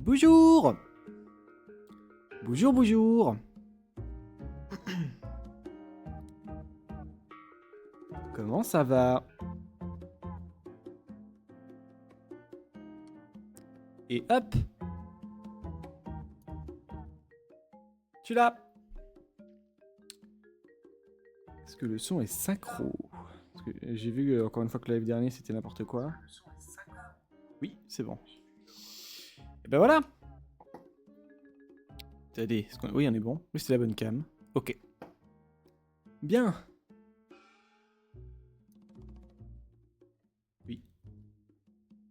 Bonjour. Bonjour, bonjour. Comment ça va? Et hop. Tu l'as. Est-ce que le son est synchro? Parce que j'ai vu encore une fois que le live dernier c'était n'importe quoi. Oui, c'est bon. Et ben voilà. Attendez, oui, on est bon. Oui, c'est la bonne cam. Ok. Bien. Oui.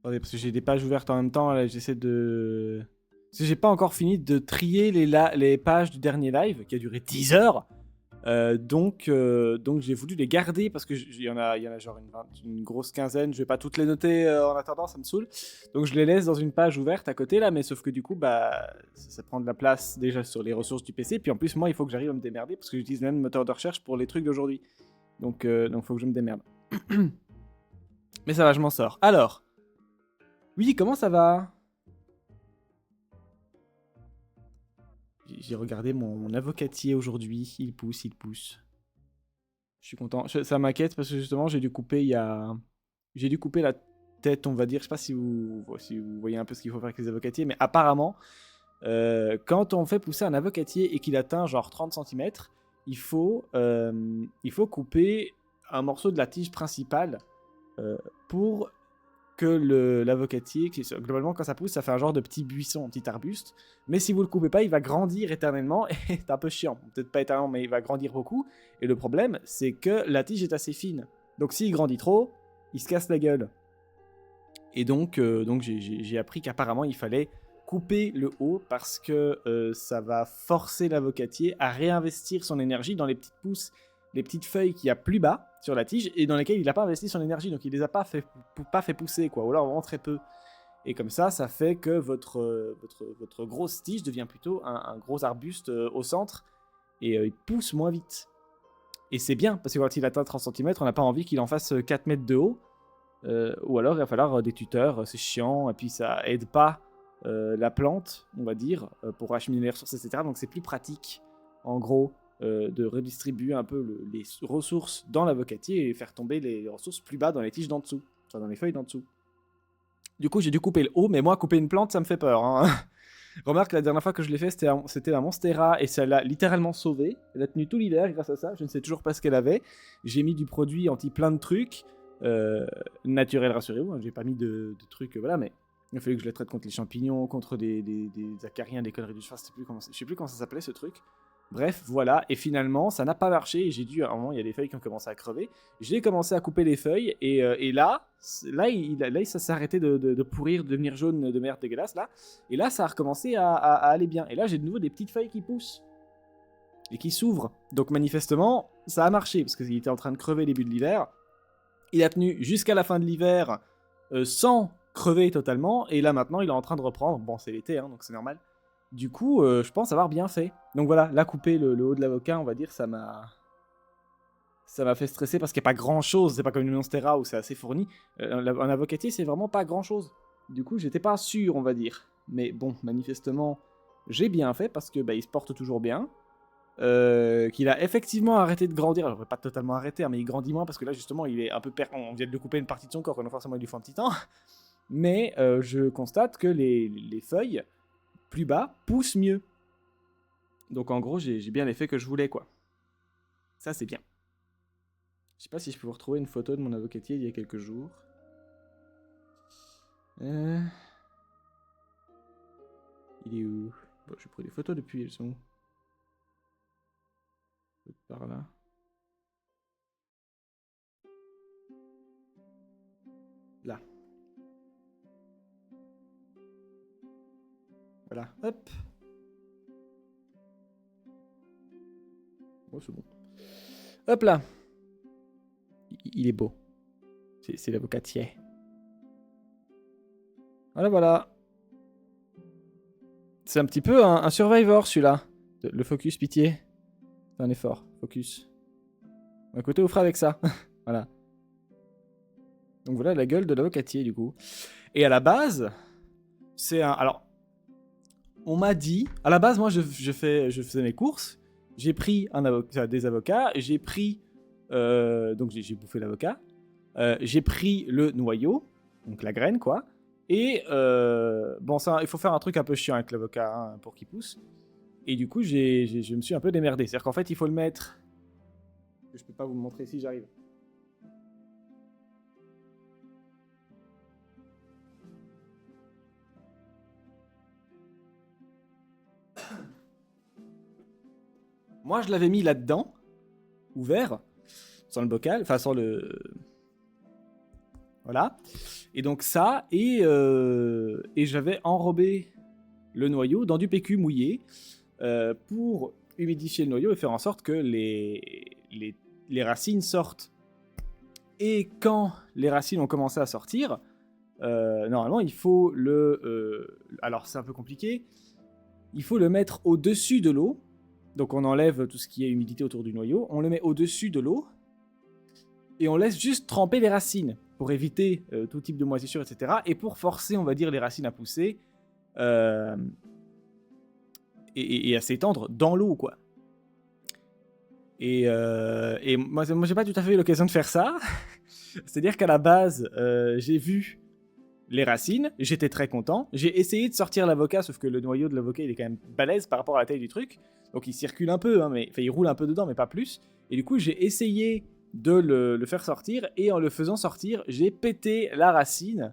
Attendez, parce que j'ai des pages ouvertes en même temps, là, j'essaie de... Parce que j'ai pas encore fini de trier les pages du dernier live, qui a duré 10 heures. Donc j'ai voulu les garder, parce que il y en a genre une grosse quinzaine, je vais pas toutes les noter en attendant, ça me saoule. Donc je les laisse dans une page ouverte à côté, là, mais sauf que du coup, bah, ça prend de la place déjà sur les ressources du PC, puis en plus, moi, il faut que j'arrive à me démerder, parce que j'utilise le même moteur de recherche pour les trucs d'aujourd'hui. Donc faut que je me démerde. Mais ça va, je m'en sors. Alors... Oui, comment ça va? J'ai regardé mon avocatier aujourd'hui. Il pousse, il pousse. Je suis content. Ça m'inquiète parce que justement, j'ai dû couper J'ai dû couper la tête, on va dire. Je sais pas si vous voyez un peu ce qu'il faut faire avec les avocatiers, mais apparemment, quand on fait pousser un avocatier et qu'il atteint genre 30 cm, il faut couper un morceau de la tige principale pour que l'avocatier, globalement quand ça pousse, ça fait un genre de petit buisson, un petit arbuste. Mais si vous le coupez pas, il va grandir éternellement et c'est un peu chiant. Peut-être pas éternellement, mais il va grandir beaucoup. Et le problème, c'est que la tige est assez fine. Donc s'il grandit trop, il se casse la gueule. Et donc j'ai appris qu'apparemment il fallait couper le haut parce que ça va forcer l'avocatier à réinvestir son énergie dans les petites pousses, les petites feuilles qu'il y a plus bas sur la tige et dans lesquelles il n'a pas investi son énergie, donc il les a pas fait pousser, quoi, ou alors vraiment très peu. Et comme ça fait que votre grosse tige devient plutôt un gros arbuste au centre et il pousse moins vite. Et c'est bien, parce que quand il atteint 30 cm, on n'a pas envie qu'il en fasse 4 mètres de haut. Ou alors il va falloir des tuteurs, c'est chiant, et puis ça aide pas la plante, on va dire, pour acheminer les ressources, etc. Donc c'est plus pratique, en gros, de redistribuer un peu les ressources dans l'avocatier et faire tomber les ressources plus bas dans les tiges d'en dessous, enfin dans les feuilles d'en dessous. Du coup, j'ai dû couper le haut, mais moi, couper une plante, ça me fait peur. Hein. Remarque, la dernière fois que je l'ai fait, c'était la Monstera, et ça l'a littéralement sauvée. Elle a tenu tout l'hiver grâce à ça, je ne sais toujours pas ce qu'elle avait. J'ai mis du produit anti plein de trucs, naturel, rassurez-vous, hein, j'ai pas mis de trucs, voilà, mais il a fallu que je les traite contre les champignons, contre des acariens, des conneries du cheval, je sais plus comment ça s'appelait ce truc. Bref, voilà, et finalement, ça n'a pas marché, et j'ai dû, à un moment, il y a des feuilles qui ont commencé à crever, j'ai commencé à couper les feuilles, et là, ça s'est arrêté de pourrir, de devenir jaune, de merde dégueulasse, là, et là, ça a recommencé à aller bien, et là, j'ai de nouveau des petites feuilles qui poussent, et qui s'ouvrent, donc manifestement, ça a marché, parce qu'il était en train de crever début de l'hiver, il a tenu jusqu'à la fin de l'hiver, sans crever totalement, et là, maintenant, il est en train de reprendre, bon, c'est l'été, hein, donc c'est normal. Du coup, je pense avoir bien fait. Donc voilà, là, couper le haut de l'avocat, on va dire, ça m'a fait stresser parce qu'il n'y a pas grand-chose. C'est pas comme une Monstera où c'est assez fourni. Un avocatier, c'est vraiment pas grand-chose. Du coup, j'étais pas sûr, on va dire. Mais bon, manifestement, j'ai bien fait parce que bah, il se porte toujours bien. Qu'il a effectivement arrêté de grandir. Alors, pas totalement arrêté, hein, mais il grandit moins parce que là, justement, il est un peu on vient de lui couper une partie de son corps, donc forcément, il lui faut un petit temps. Mais je constate que les feuilles plus bas poussent mieux. Donc en gros, j'ai bien l'effet que je voulais, quoi. Ça, c'est bien. Je sais pas si je peux vous retrouver une photo de mon avocatier il y a quelques jours. Il est où? Bon, j'ai pris des photos depuis, elles sont où? Par là. Là. Voilà, hop. Oh, c'est bon. Hop là. Il est beau. C'est l'avocatier. Voilà, voilà. C'est un petit peu un Survivor, celui-là. Le focus, pitié. C'est un effort. Focus. Écoutez, vous ferez avec ça. Voilà. Donc voilà la gueule de l'avocatier, du coup. Et à la base, c'est un... Alors, on m'a dit... À la base, moi, je faisais mes courses. J'ai pris des avocats. J'ai pris... donc, j'ai bouffé l'avocat. J'ai pris le noyau. Donc, la graine, quoi. Et bon, ça, il faut faire un truc un peu chiant avec l'avocat hein, pour qu'il pousse. Et du coup, je me suis un peu démerdé. C'est-à-dire qu'en fait, il faut le mettre... Je peux pas vous le montrer si j'arrive. Moi, je l'avais mis là-dedans, ouvert, sans le bocal, enfin sans le... Voilà. Et donc ça, et j'avais enrobé le noyau dans du PQ mouillé pour humidifier le noyau et faire en sorte que les racines sortent. Et quand les racines ont commencé à sortir, normalement, il faut le... alors, c'est un peu compliqué. Il faut le mettre au-dessus de l'eau. Donc, on enlève tout ce qui est humidité autour du noyau. On le met au-dessus de l'eau. Et on laisse juste tremper les racines pour éviter tout type de moisissure, etc. Et pour forcer, on va dire, les racines à pousser et à s'étendre dans l'eau, quoi. Et moi, j'ai pas tout à fait eu l'occasion de faire ça. C'est-à-dire qu'à la base, j'ai vu les racines, j'étais très content. J'ai essayé de sortir l'avocat, sauf que le noyau de l'avocat, il est quand même balèze par rapport à la taille du truc. Donc il circule un peu, hein, mais il roule un peu dedans, mais pas plus. Et du coup, j'ai essayé de le faire sortir, et en le faisant sortir, j'ai pété la racine.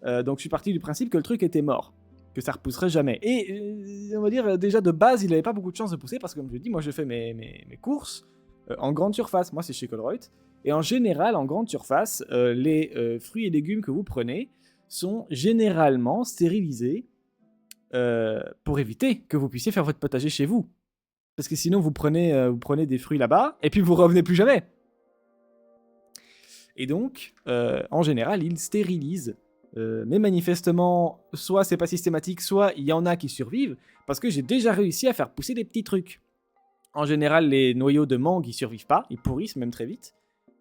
Donc je suis parti du principe que le truc était mort, que ça repousserait jamais. Et on va dire, déjà de base, il n'avait pas beaucoup de chance de pousser, parce que comme je dis, moi je fais mes courses en grande surface. Moi c'est chez Colruyt. Et en général, en grande surface, les fruits et légumes que vous prenez sont généralement stérilisés pour éviter que vous puissiez faire votre potager chez vous. Parce que sinon, vous prenez des fruits là-bas, et puis vous revenez plus jamais. Et donc, en général, ils stérilisent. Mais manifestement, soit c'est pas systématique, soit il y en a qui survivent, parce que j'ai déjà réussi à faire pousser des petits trucs. En général, les noyaux de mangue, ils survivent pas, ils pourrissent même très vite.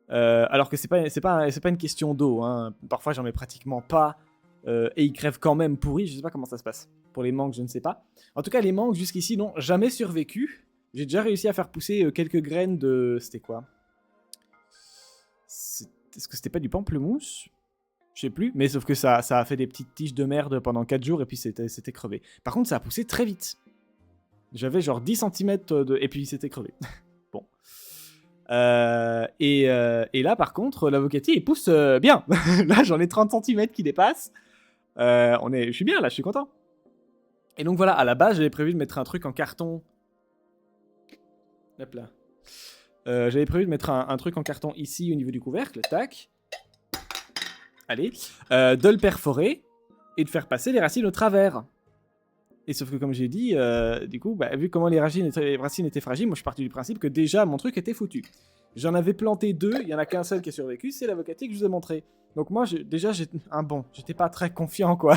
Alors que c'est pas une question d'eau. Hein. Parfois, j'en mets pratiquement pas, et ils crèvent quand même pourris. Je sais pas comment ça se passe. Pour les mangues, je ne sais pas. En tout cas, les mangues, jusqu'ici, n'ont jamais survécu. J'ai déjà réussi à faire pousser quelques graines de... C'était quoi? Est-ce que c'était pas du pamplemousse? Je sais plus, mais sauf que ça a fait des petites tiges de merde pendant 4 jours, et puis c'était crevé. Par contre, ça a poussé très vite. J'avais genre 10 cm de... Et puis c'était crevé. Bon. Et là, par contre, l'avocatier, il pousse bien. Là, j'en ai 30 cm qui dépassent. Je suis bien, là, je suis content. Et donc voilà, à la base, j'avais prévu de mettre un truc en carton. Hop là. J'avais prévu de mettre un truc en carton ici, au niveau du couvercle. Tac. Allez. De le perforer et de faire passer les racines au travers. Et sauf que comme j'ai dit, du coup, vu comment les racines étaient fragiles, moi je suis parti du principe que déjà mon truc était foutu. J'en avais planté 2, il y en a qu'un seul qui a survécu, c'est l'avocatier que je vous ai montré. Donc moi, j'étais pas très confiant, quoi.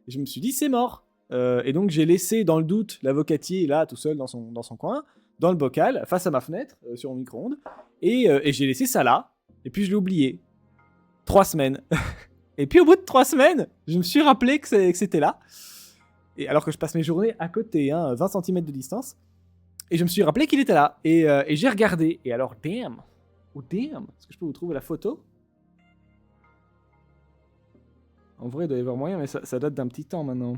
Et je me suis dit, c'est mort. Et donc j'ai laissé dans le doute l'avocatier là, tout seul dans son coin, dans le bocal, face à ma fenêtre, sur mon micro-ondes. Et j'ai laissé ça là, et puis je l'ai oublié. 3 semaines. Et puis au bout de 3 semaines, je me suis rappelé que c'était là. Et alors que je passe mes journées à côté, hein, 20 cm de distance. Et je me suis rappelé qu'il était là. Et j'ai regardé. Et alors, damn. Oh, damn. Est-ce que je peux vous trouver la photo? En vrai, il doit y avoir moyen, mais ça date d'un petit temps maintenant.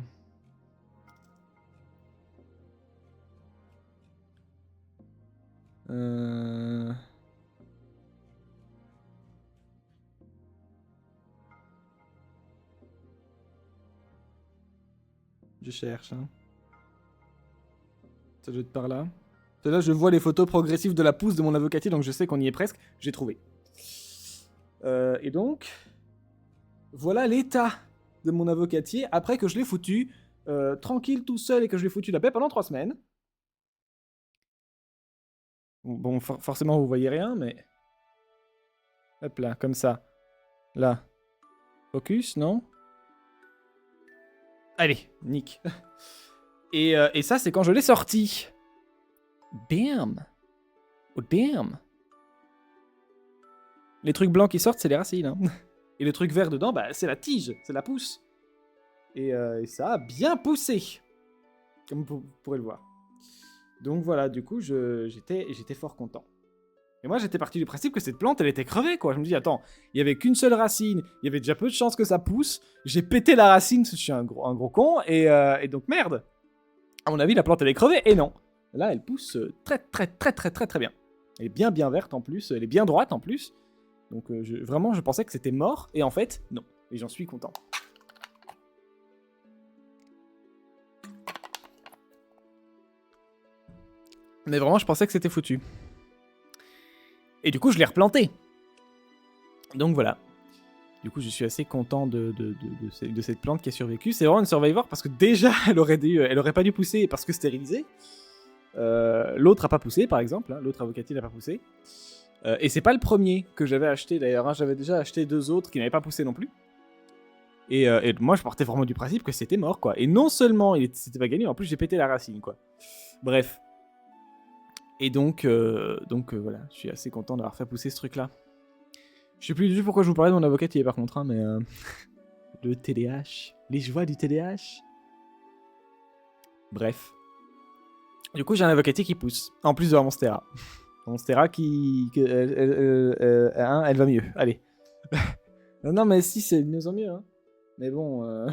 Je cherche. Hein. Ça doit être par là. Là, je vois les photos progressives de la pousse de mon avocatier, donc je sais qu'on y est presque. J'ai trouvé. Et donc, voilà l'état de mon avocatier après que je l'ai foutu tranquille tout seul et que je l'ai foutu la paix pendant 3 semaines. Bon, forcément, vous voyez rien, mais... Hop là, comme ça. Là. Focus, non? Allez, nick. Et ça, c'est quand je l'ai sorti. Damn. Oh, damn. Les trucs blancs qui sortent, c'est les racines. Hein. Et le truc vert dedans, c'est la tige, c'est la pousse. Et ça a bien poussé. comme vous pourrez le voir. Donc voilà, du coup, j'étais fort content. Et moi, j'étais parti du principe que cette plante, elle était crevée, quoi. Je me dis, attends, il y avait qu'une seule racine, il y avait déjà peu de chances que ça pousse. J'ai pété la racine, je suis un gros con, et donc merde. À mon avis, la plante, elle est crevée, et non. Là, elle pousse très bien. Elle est bien verte en plus, elle est bien droite en plus. Donc vraiment, je pensais que c'était mort, et en fait, non. Et j'en suis content. Mais vraiment, je pensais que c'était foutu. Et du coup, je l'ai replanté. Donc voilà. Du coup, je suis assez content de cette plante qui a survécu. C'est vraiment une survivor parce que déjà, elle aurait pas dû pousser parce que stérilisée. L'autre a pas poussé, par exemple. Hein, l'autre avocatier n'a pas poussé. Et c'est pas le premier que j'avais acheté d'ailleurs. Hein, j'avais déjà acheté 2 autres qui n'avaient pas poussé non plus. Et moi, je partais vraiment du principe que c'était mort, quoi. Et non seulement c'était pas gagné, en plus j'ai pété la racine, quoi. Bref. Et donc voilà, je suis assez content d'avoir fait pousser ce truc-là. Je sais plus du tout pourquoi je vous parlais de mon avocatier par contre, hein, mais le TDAH, les joies du TDAH. Bref. Du coup, j'ai un avocatier qui pousse, en plus de la Monstera. Monstera elle va mieux, allez. non, mais si, c'est de mieux en mieux, hein. Mais bon...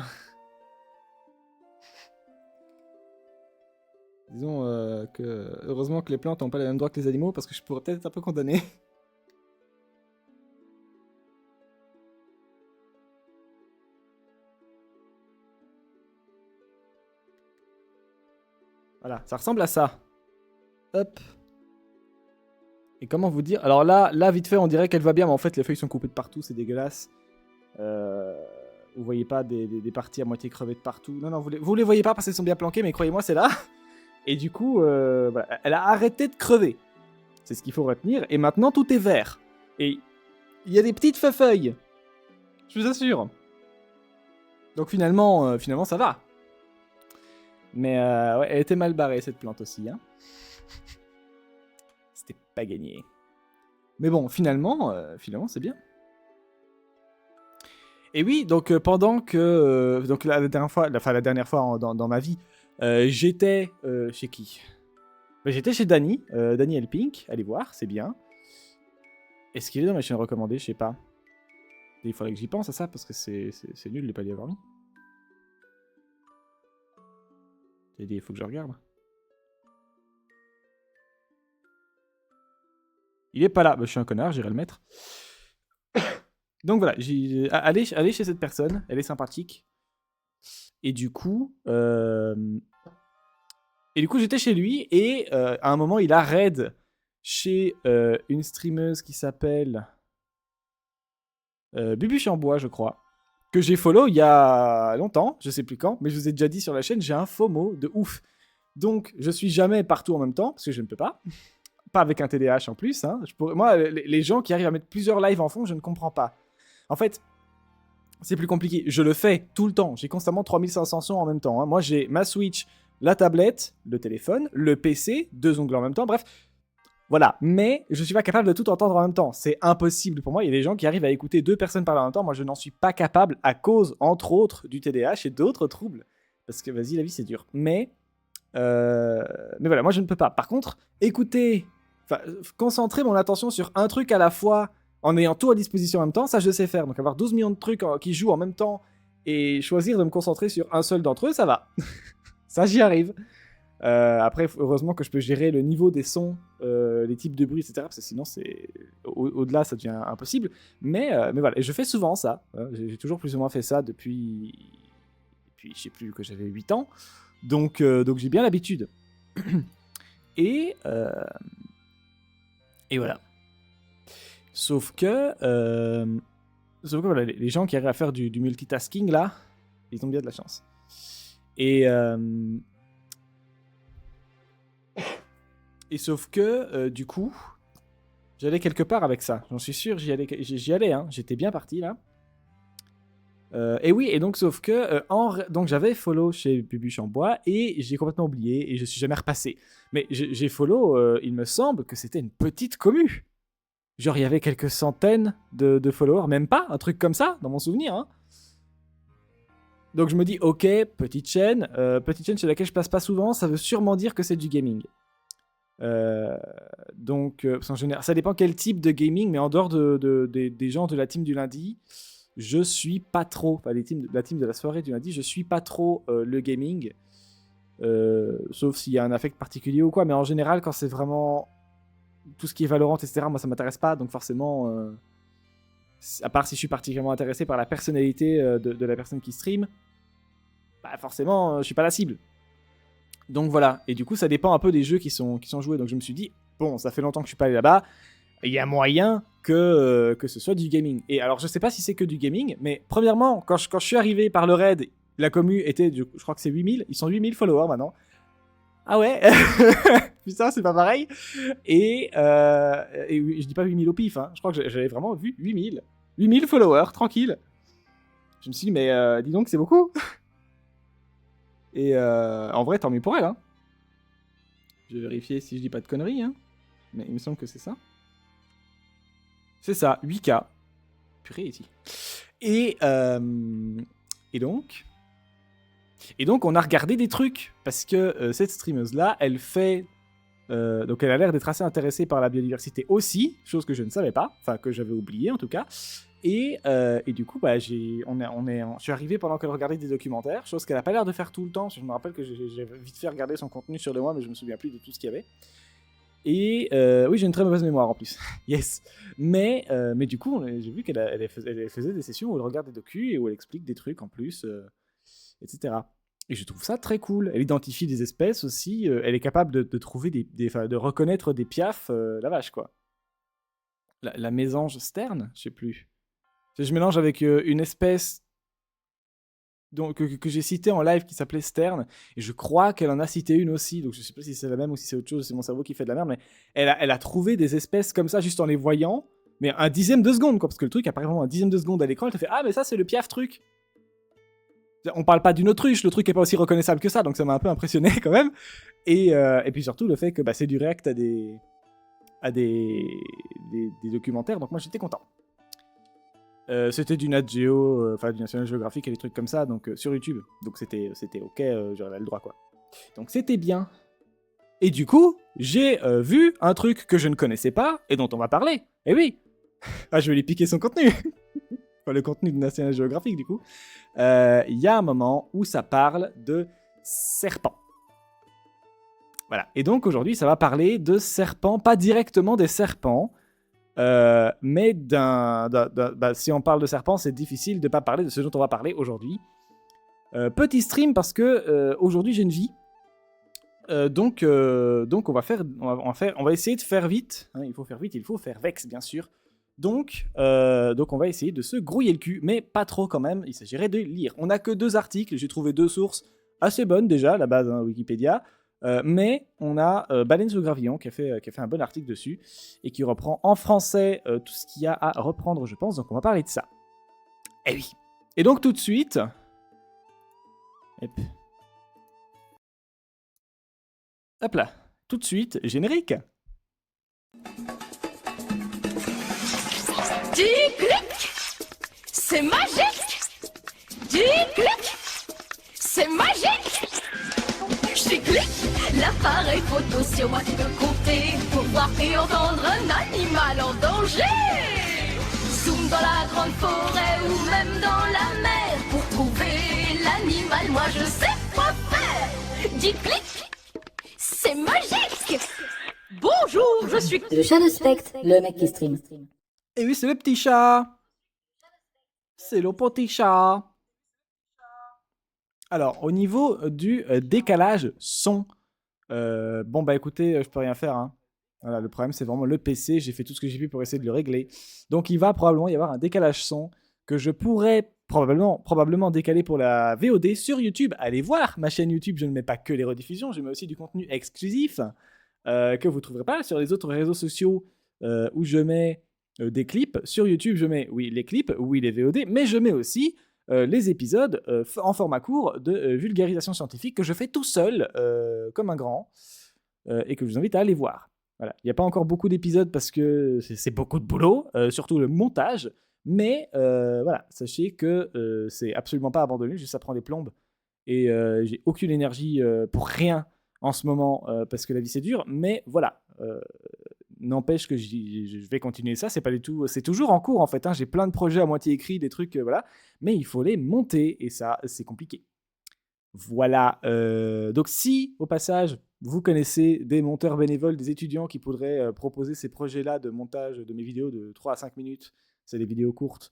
Disons que... Heureusement que les plantes n'ont pas les mêmes droits que les animaux, parce que je pourrais peut-être être un peu condamné. Voilà, ça ressemble à ça. Hop. Et comment vous dire... Alors là, vite fait, on dirait qu'elle va bien, mais en fait, les feuilles sont coupées de partout, c'est dégueulasse. Vous voyez pas des parties à moitié crevées de partout. Non, vous les voyez pas parce qu'elles sont bien planquées, mais croyez-moi, c'est là. Et du coup, voilà, elle a arrêté de crever. C'est ce qu'il faut retenir. Et maintenant, tout est vert. Et il y a des petites feuilles. Je vous assure. Donc finalement, ça va. Mais ouais, elle était mal barrée, cette plante aussi. Hein. C'était pas gagné. Mais bon, finalement, c'est bien. Et oui, donc pendant que... donc la dernière fois dans ma vie, j'étais chez qui? J'étais chez Danny, Danny Helping, allez voir, c'est bien. Est-ce qu'il est dans ma chaîne recommandée? Je sais pas. Il faudrait que j'y pense à ça, parce que c'est nul de ne pas y avoir mis. Il faut que je regarde. Il est pas là, bah, je suis un connard, j'irai le mettre. Donc voilà, allez chez cette personne, elle est sympathique. Et du coup... j'étais chez lui, et à un moment, il a raid chez une streameuse qui s'appelle Bubuche en bois, je crois, que j'ai follow il y a longtemps, je sais plus quand, mais je vous ai déjà dit sur la chaîne, j'ai un FOMO de ouf. Donc, je suis jamais partout en même temps, parce que je ne peux pas. Pas avec un TDAH en plus. Hein. Moi, les gens qui arrivent à mettre plusieurs lives en fond, je ne comprends pas. En fait, c'est plus compliqué. Je le fais tout le temps. J'ai constamment 3500 sons en même temps. Hein. Moi, j'ai ma Switch, la tablette, le téléphone, le PC, 2 onglets en même temps, bref. Voilà, mais je suis pas capable de tout entendre en même temps. C'est impossible pour moi. Il y a des gens qui arrivent à écouter 2 personnes parler en même temps. Moi, je n'en suis pas capable à cause, entre autres, du TDAH et d'autres troubles. Parce que, vas-y, la vie, c'est dur. Mais voilà, moi, je ne peux pas. Par contre, écouter, concentrer mon attention sur un truc à la fois en ayant tout à disposition en même temps, ça, je sais faire. Donc, avoir 12 millions de trucs qui jouent en même temps et choisir de me concentrer sur un seul d'entre eux, ça va. Ça, j'y arrive. Après, heureusement que je peux gérer le niveau des sons, les types de bruit, etc. Parce que sinon, c'est au-delà, ça devient impossible. Mais voilà, et je fais souvent ça. Hein. J'ai toujours plus ou moins fait ça depuis je sais plus, que j'avais 8 ans. Donc j'ai bien l'habitude. Et voilà. Sauf que voilà, les gens qui arrivent à faire du multitasking, là, ils ont bien de la chance. Et sauf que, du coup, j'allais quelque part avec ça. J'en suis sûr, j'y allais, hein. J'étais bien parti, là. Et oui, et donc, sauf que, donc j'avais follow chez Bubuche en bois, et j'ai complètement oublié, et je suis jamais repassé. Mais j'ai follow, il me semble que c'était une petite commu. Genre, il y avait quelques centaines de followers, même pas, un truc comme ça, dans mon souvenir, hein. Donc je me dis, ok, petite chaîne sur laquelle je passe pas souvent, ça veut sûrement dire que c'est du gaming. Parce qu'en général, ça dépend quel type de gaming, mais en dehors des gens de la team du lundi, je suis pas trop, enfin la team de la soirée du lundi, je suis pas trop le gaming, sauf s'il y a un affect particulier ou quoi, mais en général, quand c'est vraiment tout ce qui est Valorant, etc., moi ça m'intéresse pas, donc forcément, à part si je suis particulièrement intéressé par la personnalité de la personne qui stream, bah forcément, je suis pas la cible. Donc voilà, et du coup ça dépend un peu des jeux qui sont joués, donc je me suis dit, bon, ça fait longtemps que je suis pas allé là-bas, il y a moyen que ce soit du gaming. Et alors je sais pas si c'est que du gaming, mais premièrement, quand je suis arrivé par le raid, la commu était, je crois que c'est 8000, ils sont 8000 followers maintenant. Ah ouais. Putain, c'est pas pareil. Et je dis pas 8000 au pif, hein. Je crois que j'avais vraiment vu 8000. 8000 followers, tranquille. Je me suis dit, mais dis donc, c'est beaucoup. Et en vrai, tant mieux pour elle. Hein. Je vais vérifier si je dis pas de conneries. Hein. Mais il me semble que c'est ça. C'est ça, 8K. Purée, ici. Et donc... Et donc, on a regardé des trucs. Parce que cette streameuse-là, elle fait... donc, elle a l'air d'être assez intéressée par la biodiversité aussi. Chose que je ne savais pas. Enfin, que j'avais oublié, en tout cas. Et du coup, bah, je suis arrivé pendant qu'elle regardait des documentaires, chose qu'elle n'a pas l'air de faire tout le temps. Je me rappelle que j'ai vite fait regarder son contenu sur le mois, mais je me souviens plus de tout ce qu'il y avait. Et oui, j'ai une très mauvaise mémoire en plus. Yes. Mais du coup, j'ai vu qu'elle faisait des sessions où elle regarde des docus et où elle explique des trucs en plus, etc. Et je trouve ça très cool. Elle identifie des espèces aussi. Elle est capable de trouver de reconnaître des piafs, la vache, quoi. La mésange sterne, je sais plus. Je mélange avec une espèce que j'ai citée en live qui s'appelait Stern, et je crois qu'elle en a cité une aussi, donc je sais pas si c'est la même ou si c'est autre chose, c'est mon cerveau qui fait de la merde, mais elle a trouvé des espèces comme ça juste en les voyant, mais un dixième de seconde, quoi, parce que le truc apparaît vraiment un dixième de seconde à l'écran, elle te fait « Ah, mais ça, c'est le piaf truc !» On parle pas d'une autruche, le truc est pas aussi reconnaissable que ça, donc ça m'a un peu impressionné quand même, et puis surtout le fait que c'est du react à des documentaires, donc moi j'étais content. C'était du Nat Geo, du National Geographic et des trucs comme ça, donc sur YouTube. Donc c'était ok, j'avais le droit quoi. Donc c'était bien. Et du coup, j'ai vu un truc que je ne connaissais pas et dont on va parler. Eh oui. Ah, je vais lui piquer son contenu. Enfin, le contenu de National Geographic du coup. Il y a un moment où ça parle de serpents. Voilà. Et donc aujourd'hui, ça va parler de serpents, pas directement des serpents. Mais si on parle de serpents, c'est difficile de ne pas parler de ce dont on va parler aujourd'hui. Petit stream parce que aujourd'hui j'ai une vie. Donc on va essayer de faire vite. Hein, il faut faire vite, il faut faire vex bien sûr. Donc on va essayer de se grouiller le cul, mais pas trop quand même. Il s'agirait de lire. On n'a que 2 articles, j'ai trouvé 2 sources assez bonnes déjà, à la base, hein, Wikipédia. Mais on a Baleine sous Gravillon qui a fait un bon article dessus et qui reprend en français tout ce qu'il y a à reprendre, je pense. Donc on va parler de ça. Eh oui. Et donc tout de suite... Hop là. Tout de suite, générique. Du clic, c'est magique. Du clic, c'est magique. Je clique l'appareil photo sur moi de côté pour voir et entendre un animal en danger. Zoom dans la grande forêt ou même dans la mer pour trouver l'animal. Moi je sais quoi faire. Du clic, c'est magique. Bonjour, je suis Le chat de Spectre, le mec qui stream. Et oui, c'est le petit chat. C'est le petit chat. Alors, au niveau du décalage son, bon bah écoutez, je peux rien faire. Hein. Voilà, le problème c'est vraiment le PC. J'ai fait tout ce que j'ai pu pour essayer de le régler. Donc il va probablement y avoir un décalage son que je pourrais probablement décaler pour la VOD sur YouTube. Allez voir ma chaîne YouTube. Je ne mets pas que les rediffusions, je mets aussi du contenu exclusif que vous ne trouverez pas sur les autres réseaux sociaux où je mets des clips. Sur YouTube, je mets oui les clips, oui les VOD, mais je mets aussi les épisodes en format court de vulgarisation scientifique que je fais tout seul, comme un grand, et que je vous invite à aller voir. Voilà. Il n'y a pas encore beaucoup d'épisodes parce que c'est beaucoup de boulot, surtout le montage, Mais voilà, sachez que c'est absolument pas abandonné, juste ça prend des plombes. Et j'ai aucune énergie pour rien en ce moment parce que la vie c'est dur. Mais voilà, n'empêche que je vais continuer ça. C'est pas du tout, c'est toujours en cours en fait. Hein, j'ai plein de projets à moitié écrits, des trucs, voilà. Mais il faut les monter et ça, c'est compliqué. Voilà. Donc si, au passage, vous connaissez des monteurs bénévoles, des étudiants qui pourraient proposer ces projets-là de montage de mes vidéos de 3 à 5 minutes, c'est des vidéos courtes,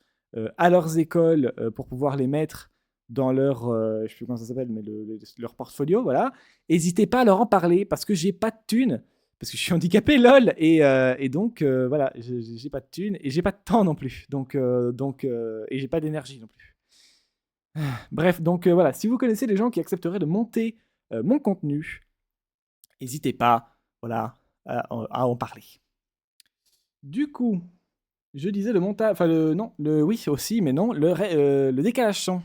à leurs écoles pour pouvoir les mettre dans leur, je sais plus comment ça s'appelle, mais leur portfolio, voilà. N'hésitez pas à leur en parler parce que j'ai pas de thunes, parce que je suis handicapé, lol, et donc voilà, j'ai pas de thunes et j'ai pas de temps non plus, donc et j'ai pas d'énergie non plus. Bref, donc voilà, si vous connaissez des gens qui accepteraient de monter mon contenu, n'hésitez pas, voilà, à en parler. Du coup, je disais le montage, enfin oui aussi, mais non, le décalage son.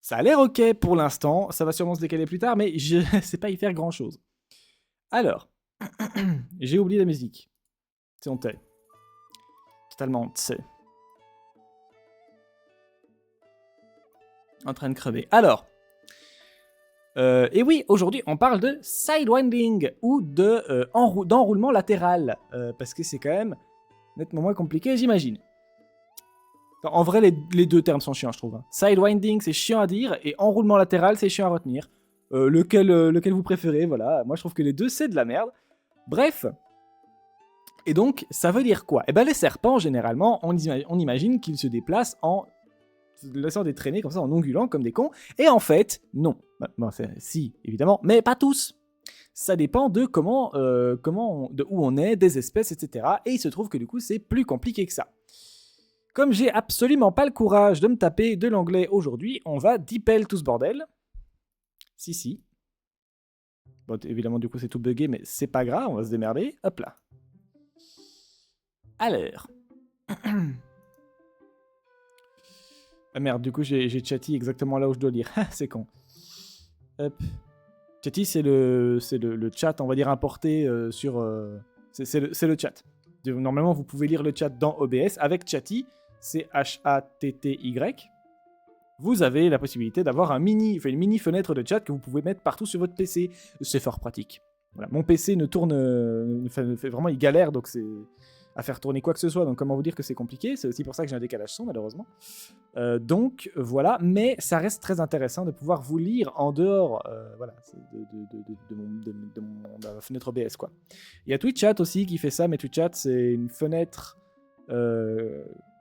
Ça a l'air ok pour l'instant, ça va sûrement se décaler plus tard, mais je sais pas y faire grand chose. Alors, j'ai oublié la musique. C'est honteux. Totalement honteux. En train de crever. Alors, et oui, aujourd'hui, on parle de sidewinding ou d'enroulement latéral, parce que c'est quand même nettement moins compliqué, j'imagine. En vrai, les deux termes sont chiants, je trouve. Hein. Sidewinding, c'est chiant à dire, et enroulement latéral, c'est chiant à retenir. Lequel vous préférez, voilà. Moi, je trouve que les deux, c'est de la merde. Bref. Et donc, ça veut dire quoi ? Eh ben, les serpents, généralement, on imagine qu'ils se déplacent en laissant des traînées comme ça, en ongulant, comme des cons. Et en fait, non. Si, évidemment, mais pas tous. Ça dépend de de où on est, des espèces, etc. Et il se trouve que du coup, c'est plus compliqué que ça. Comme j'ai absolument pas le courage de me taper de l'anglais aujourd'hui, on va dipel tout ce bordel. Si. Bon, évidemment, du coup, c'est tout buggé, mais c'est pas grave, on va se démerder. Hop là. Alors. Ah merde, du coup, j'ai Chatty exactement là où je dois lire. C'est con. Hop. Chatty, c'est le chat, on va dire, importé sur... c'est le chat. Normalement, vous pouvez lire le chat dans OBS. Avec Chatty, c'est H-A-T-T-Y. Vous avez la possibilité d'avoir une mini fenêtre de chat que vous pouvez mettre partout sur votre PC. C'est fort pratique. Voilà. Mon PC ne tourne... vraiment, il galère, donc c'est... à faire tourner quoi que ce soit, donc comment vous dire que c'est compliqué, c'est aussi pour ça que j'ai un décalage son malheureusement. Donc voilà, mais ça reste très intéressant de pouvoir vous lire en dehors voilà, de ma fenêtre OBS quoi. Il y a TwitchChat aussi qui fait ça, mais TwitchChat c'est une fenêtre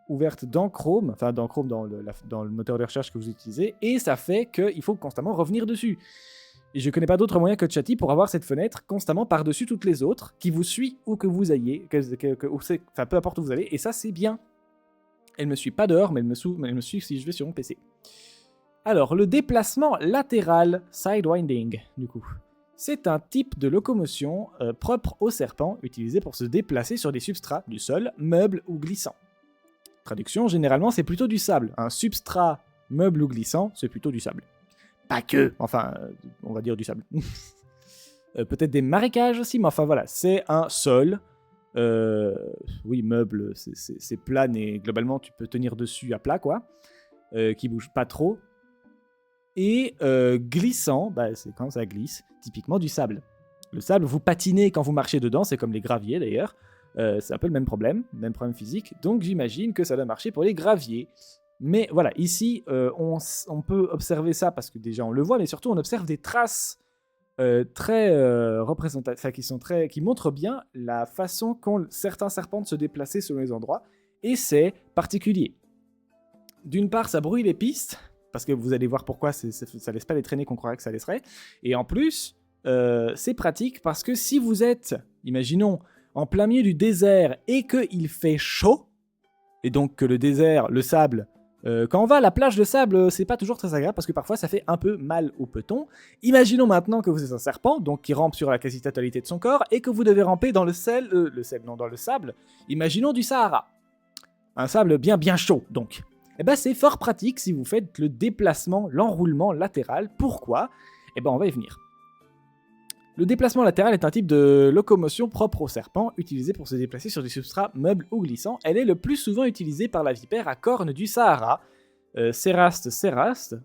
ouverte dans Chrome, enfin dans Chrome dans le moteur de recherche que vous utilisez, et ça fait qu'il faut constamment revenir dessus. Et je connais pas d'autre moyen que Chatty pour avoir cette fenêtre constamment par-dessus toutes les autres, qui vous suit où que vous ayez, enfin peu importe où vous allez, et ça c'est bien. Elle me suit pas dehors, mais elle me suit si je vais sur mon PC. Alors, le déplacement latéral, sidewinding, du coup. C'est un type de locomotion propre aux serpents, utilisé pour se déplacer sur des substrats, du sol, meubles ou glissants. Traduction, généralement c'est plutôt du sable. Un substrat, meuble ou glissant, c'est plutôt du sable. Pas que, enfin, on va dire du sable. Peut-être des marécages aussi, mais enfin voilà, c'est un sol. Oui, meuble, c'est plat, et globalement tu peux tenir dessus à plat, quoi. Qui bouge pas trop. Et glissant, c'est quand ça glisse, typiquement du sable. Le sable, vous patinez quand vous marchez dedans, c'est comme les graviers d'ailleurs. C'est un peu le même problème physique, donc j'imagine que ça doit marcher pour les graviers. Mais voilà, ici, on peut observer ça parce que déjà on le voit, mais surtout on observe des traces très représentatives, qui montrent bien la façon qu'ont certains serpents de se déplacer selon les endroits, et c'est particulier. D'une part, ça brouille les pistes, parce que vous allez voir pourquoi ça laisse pas les traînées qu'on croirait que ça laisserait, et en plus, c'est pratique parce que si vous êtes, imaginons, en plein milieu du désert et qu'il fait chaud, et donc que le désert, le sable, quand on va à la plage de sable, c'est pas toujours très agréable parce que parfois ça fait un peu mal au peton. Imaginons maintenant que vous êtes un serpent, donc qui rampe sur la quasi-totalité de son corps, et que vous devez ramper dans dans le sable, imaginons du Sahara. Un sable bien chaud, donc. Eh ben c'est fort pratique si vous faites le déplacement, l'enroulement latéral. Pourquoi ? Eh ben on va y venir. Le déplacement latéral est un type de locomotion propre au serpent, utilisé pour se déplacer sur des substrats meubles ou glissants. Elle est le plus souvent utilisée par la vipère à cornes du Sahara. Ceraste,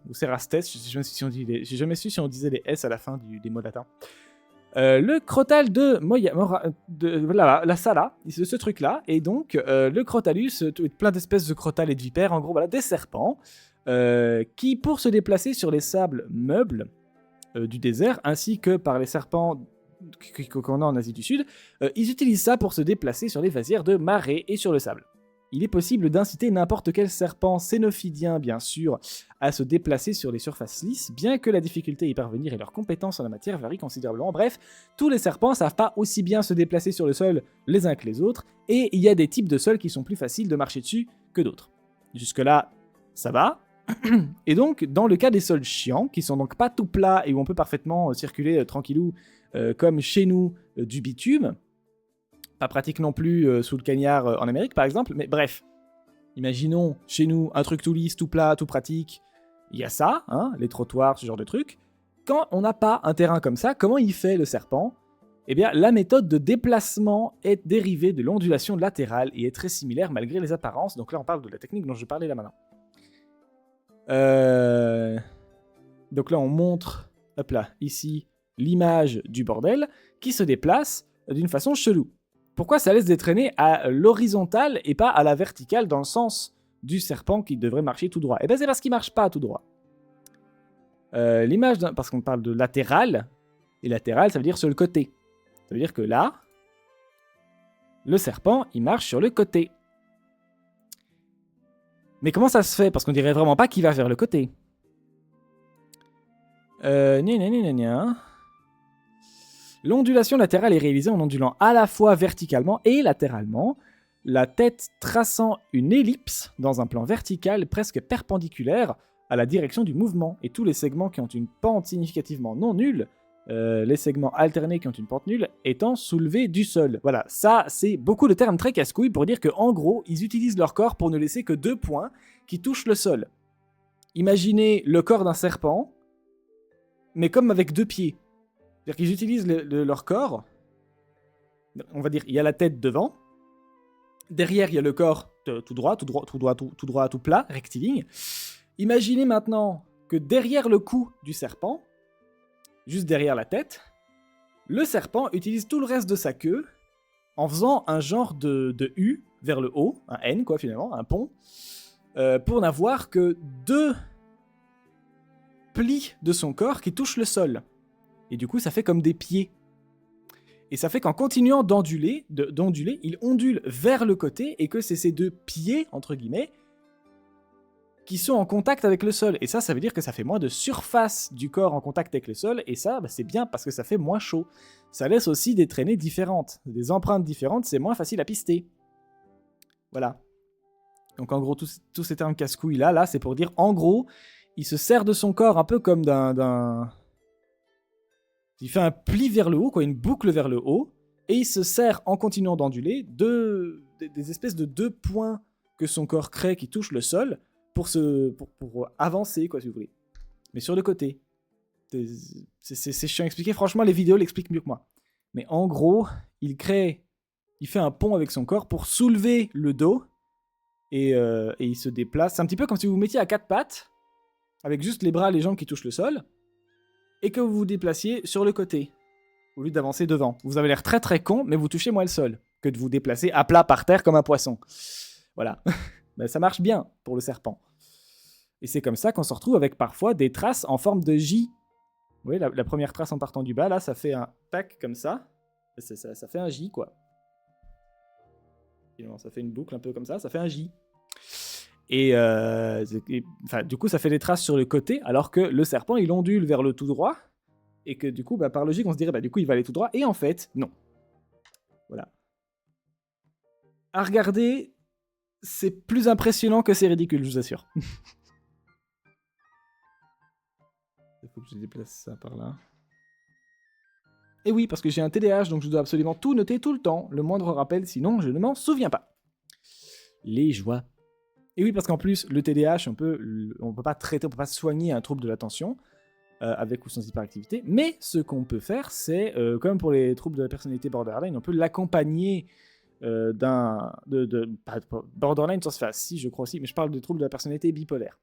ou Cerastes, j'ai jamais su si on disait les S à la fin des mots latins. Le crotal de la Sala, c'est ce truc-là, et donc le crotalus, plein d'espèces de crotales et de vipères, en gros, voilà, des serpents, qui, pour se déplacer sur les sables meubles du désert, ainsi que par les serpents qu'on a en Asie du Sud, ils utilisent ça pour se déplacer sur les vasières de marée et sur le sable. Il est possible d'inciter n'importe quel serpent cénophydien, bien sûr, à se déplacer sur les surfaces lisses, bien que la difficulté à y parvenir et leurs compétences en la matière varient considérablement. Bref, tous les serpents savent pas aussi bien se déplacer sur le sol les uns que les autres, et il y a des types de sols qui sont plus faciles de marcher dessus que d'autres. Jusque-là, ça va. Et donc, dans le cas des sols chiants, qui sont donc pas tout plats et où on peut parfaitement circuler tranquillou, comme chez nous, du bitume, pas pratique non plus sous le cagnard en Amérique, par exemple, mais bref. Imaginons, chez nous, un truc tout lisse, tout plat, tout pratique. Il y a ça, hein, les trottoirs, ce genre de trucs. Quand on n'a pas un terrain comme ça, comment il fait le serpent ? Eh bien, la méthode de déplacement est dérivée de l'ondulation latérale et est très similaire malgré les apparences. Donc là, on parle de la technique dont je parlais là maintenant. Donc là, on montre, hop là, ici, l'image du bordel qui se déplace d'une façon chelou. Pourquoi ça laisse des traînées à l'horizontale et pas à la verticale dans le sens du serpent qui devrait marcher tout droit ? Eh bien, c'est parce qu'il marche pas tout droit. L'image, parce qu'on parle de latéral, et latéral, ça veut dire sur le côté. Ça veut dire que là, le serpent, il marche sur le côté. Mais comment ça se fait ? Parce qu'on dirait vraiment pas qu'il va vers le côté. L'ondulation latérale est réalisée en ondulant à la fois verticalement et latéralement, la tête traçant une ellipse dans un plan vertical presque perpendiculaire à la direction du mouvement, et tous les segments qui ont une pente significativement non nulle, les segments alternés qui ont une pente nulle, étant soulevés du sol. Voilà, ça c'est beaucoup de termes très casse-couilles pour dire qu'en gros, ils utilisent leur corps pour ne laisser que 2 points qui touchent le sol. Imaginez le corps d'un serpent, mais comme avec 2 pieds. C'est-à-dire qu'ils utilisent leur corps, on va dire, il y a la tête devant, derrière il y a le corps tout droit, tout plat, rectiligne. Imaginez maintenant que derrière le cou du serpent, juste derrière la tête, le serpent utilise tout le reste de sa queue en faisant un genre de U vers le haut, un N quoi finalement, un pont, pour n'avoir que 2 plis de son corps qui touchent le sol. Et du coup, ça fait comme des pieds. Et ça fait qu'en continuant d'onduler, il ondule vers le côté et que c'est ces 2 pieds, entre guillemets, qui sont en contact avec le sol. Et ça veut dire que ça fait moins de surface du corps en contact avec le sol. Et ça, c'est bien parce que ça fait moins chaud. Ça laisse aussi des traînées différentes. Des empreintes différentes, c'est moins facile à pister. Voilà. Donc en gros, tous ces termes casse-couilles là, c'est pour dire, en gros, il se sert de son corps un peu comme il fait un pli vers le haut, quoi, une boucle vers le haut, et il se sert, en continuant d'onduler, des espèces de 2 points que son corps crée qui touchent le sol pour avancer, quoi, si vous voulez. Mais sur le côté. C'est chiant à expliquer. Franchement, les vidéos l'expliquent mieux que moi. Mais en gros, il fait un pont avec son corps pour soulever le dos, et il se déplace. C'est un petit peu comme si vous vous mettiez à 4 pattes, avec juste les bras et les jambes qui touchent le sol, et que vous vous déplaciez sur le côté, au lieu d'avancer devant. Vous avez l'air très très con, mais vous touchez moins le sol, que de vous déplacer à plat par terre comme un poisson. Voilà. Ben, ça marche bien pour le serpent. Et c'est comme ça qu'on se retrouve avec parfois des traces en forme de J. Vous voyez, la première trace en partant du bas, là, ça fait un tac comme ça. Ça fait un J, quoi. Et ça fait une boucle un peu comme ça fait un J. Et du coup, ça fait des traces sur le côté, alors que le serpent, il ondule vers le tout droit, et que du coup, par logique, on se dirait, du coup, il va aller tout droit, et en fait, non. Voilà. À regarder, c'est plus impressionnant que c'est ridicule, je vous assure. Il faut que je déplace ça par là. Et oui, parce que j'ai un TDAH, donc je dois absolument tout noter tout le temps, le moindre rappel, sinon je ne m'en souviens pas. Les joies. Et oui, parce qu'en plus, le TDAH, on peut pas traiter, on peut pas soigner un trouble de l'attention. avec ou sans hyperactivité. Mais ce qu'on peut faire, c'est, comme pour les troubles de la personnalité borderline, on peut l'accompagner borderline, ça se fait assis, je crois aussi, mais je parle de troubles de la personnalité bipolaire.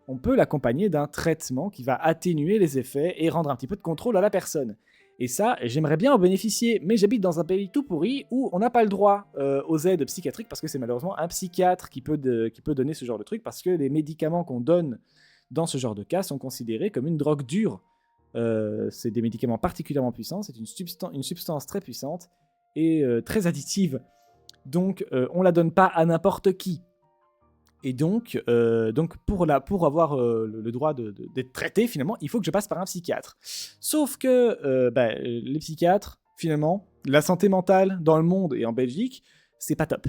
On peut l'accompagner d'un traitement qui va atténuer les effets et rendre un petit peu de contrôle à la personne. Et ça, j'aimerais bien en bénéficier, mais j'habite dans un pays tout pourri où on n'a pas le droit aux aides psychiatriques parce que c'est malheureusement un psychiatre qui peut donner ce genre de truc, parce que les médicaments qu'on donne dans ce genre de cas sont considérés comme une drogue dure. C'est des médicaments particulièrement puissants, c'est une substance très puissante et très additive. Donc on la donne pas à n'importe qui. Et donc pour avoir le droit d'être traité, finalement, il faut que je passe par un psychiatre. Sauf que les psychiatres, finalement, la santé mentale dans le monde et en Belgique, c'est pas top.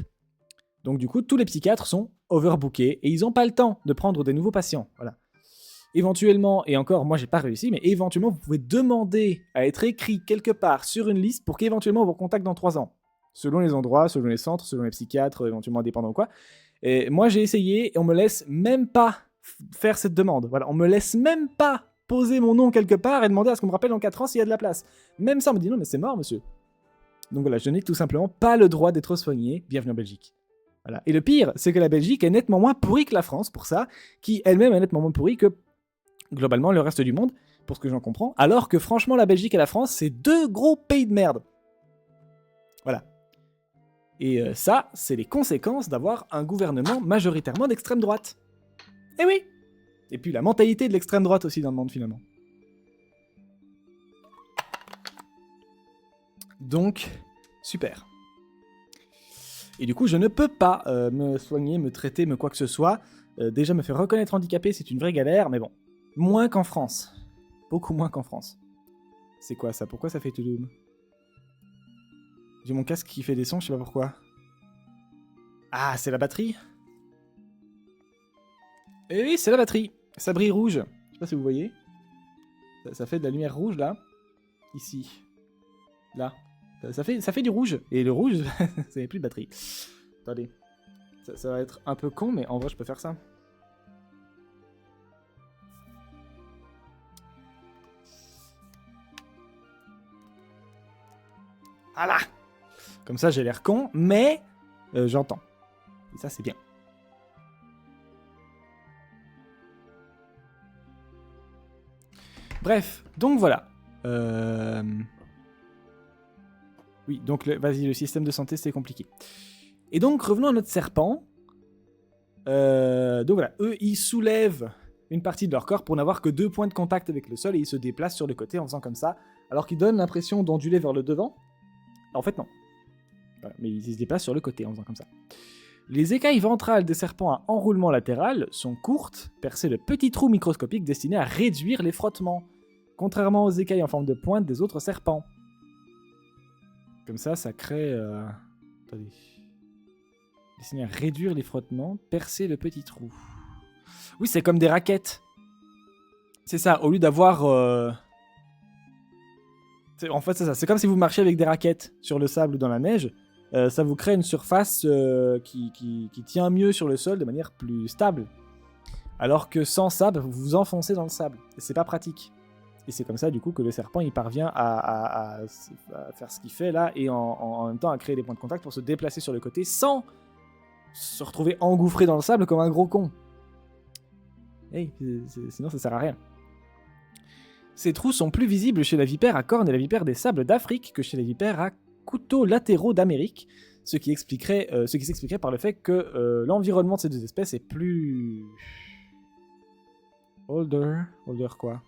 Donc du coup, tous les psychiatres sont overbookés et ils n'ont pas le temps de prendre des nouveaux patients. Voilà. Éventuellement, et encore, moi j'ai pas réussi, mais éventuellement, vous pouvez demander à être écrit quelque part sur une liste pour qu'éventuellement on vous recontacte dans 3 ans. Selon les endroits, selon les centres, selon les psychiatres, éventuellement indépendants ou quoi. Et moi, j'ai essayé et on me laisse même pas faire cette demande. Voilà, on me laisse même pas poser mon nom quelque part et demander à ce qu'on me rappelle dans 4 ans s'il y a de la place. Même ça, on me dit non, mais c'est mort, monsieur. Donc voilà, je n'ai tout simplement pas le droit d'être soigné. Bienvenue en Belgique. Voilà. Et le pire, c'est que la Belgique est nettement moins pourrie que la France pour ça, qui elle-même est nettement moins pourrie que globalement le reste du monde, pour ce que j'en comprends. Alors que franchement, la Belgique et la France, c'est 2 gros pays de merde. Voilà. Et ça, c'est les conséquences d'avoir un gouvernement majoritairement d'extrême droite. Eh oui. Et puis la mentalité de l'extrême droite aussi dans le monde, finalement. Donc, super. Et du coup, je ne peux pas me soigner, me traiter, me quoi que ce soit. Déjà, me faire reconnaître handicapé, c'est une vraie galère, mais bon. Moins qu'en France. Beaucoup moins qu'en France. C'est quoi ça? Pourquoi ça fait tout doom? J'ai mon casque qui fait des sons, je sais pas pourquoi. Ah, c'est la batterie? Eh oui, c'est la batterie. Ça brille rouge. Je sais pas si vous voyez. Ça fait de la lumière rouge, là. Ici. Là. Ça fait du rouge. Et le rouge, ça n'est plus de batterie. Attendez. Ça va être un peu con, mais en vrai, je peux faire ça. Voilà. Comme ça, j'ai l'air con, mais j'entends. Et ça, c'est bien. Bref, donc voilà. Oui, donc vas-y, le système de santé, c'est compliqué. Et donc, revenons à notre serpent. Donc voilà, eux, ils soulèvent une partie de leur corps pour n'avoir que 2 points de contact avec le sol et ils se déplacent sur le côté en faisant comme ça, alors qu'ils donnent l'impression d'onduler vers le devant. En fait, non. Voilà, mais ils se déplacent sur le côté en faisant comme ça. Les écailles ventrales des serpents à enroulement latéral sont courtes, percées de petits trous microscopiques destinés à réduire les frottements, contrairement aux écailles en forme de pointe des autres serpents. Comme ça crée... Attendez. Destiné à réduire les frottements, percer le petit trou. Oui, c'est comme des raquettes. C'est ça, au lieu d'avoir... En fait, c'est ça. C'est comme si vous marchiez avec des raquettes sur le sable ou dans la neige. Ça vous crée une surface qui tient mieux sur le sol de manière plus stable. Alors que sans ça, vous vous enfoncez dans le sable. Et c'est pas pratique. Et c'est comme ça, du coup, que le serpent, il parvient à faire ce qu'il fait là, et en même temps à créer des points de contact pour se déplacer sur le côté sans se retrouver engouffré dans le sable comme un gros con. Hey, sinon ça sert à rien. Ces trous sont plus visibles chez la vipère à cornes et la vipère des sables d'Afrique que chez les vipères à couteaux latéraux d'Amérique, ce qui s'expliquerait par le fait que l'environnement de ces 2 espèces est plus... Older quoi?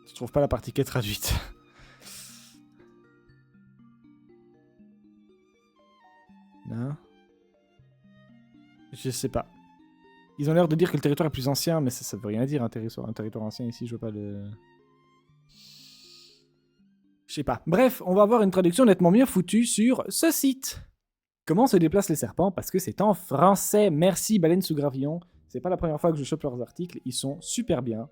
Je trouve pas la partie qui est traduite. Non. Je sais pas. Ils ont l'air de dire que le territoire est plus ancien, mais ça veut rien dire, un territoire ancien ici, je vois pas le... Je sais pas. Bref, on va avoir une traduction nettement mieux foutue sur ce site. Comment se déplacent les serpents? Parce que c'est en français. Merci Baleine sous Gravillon. C'est pas la première fois que je chope leurs articles, ils sont super bien.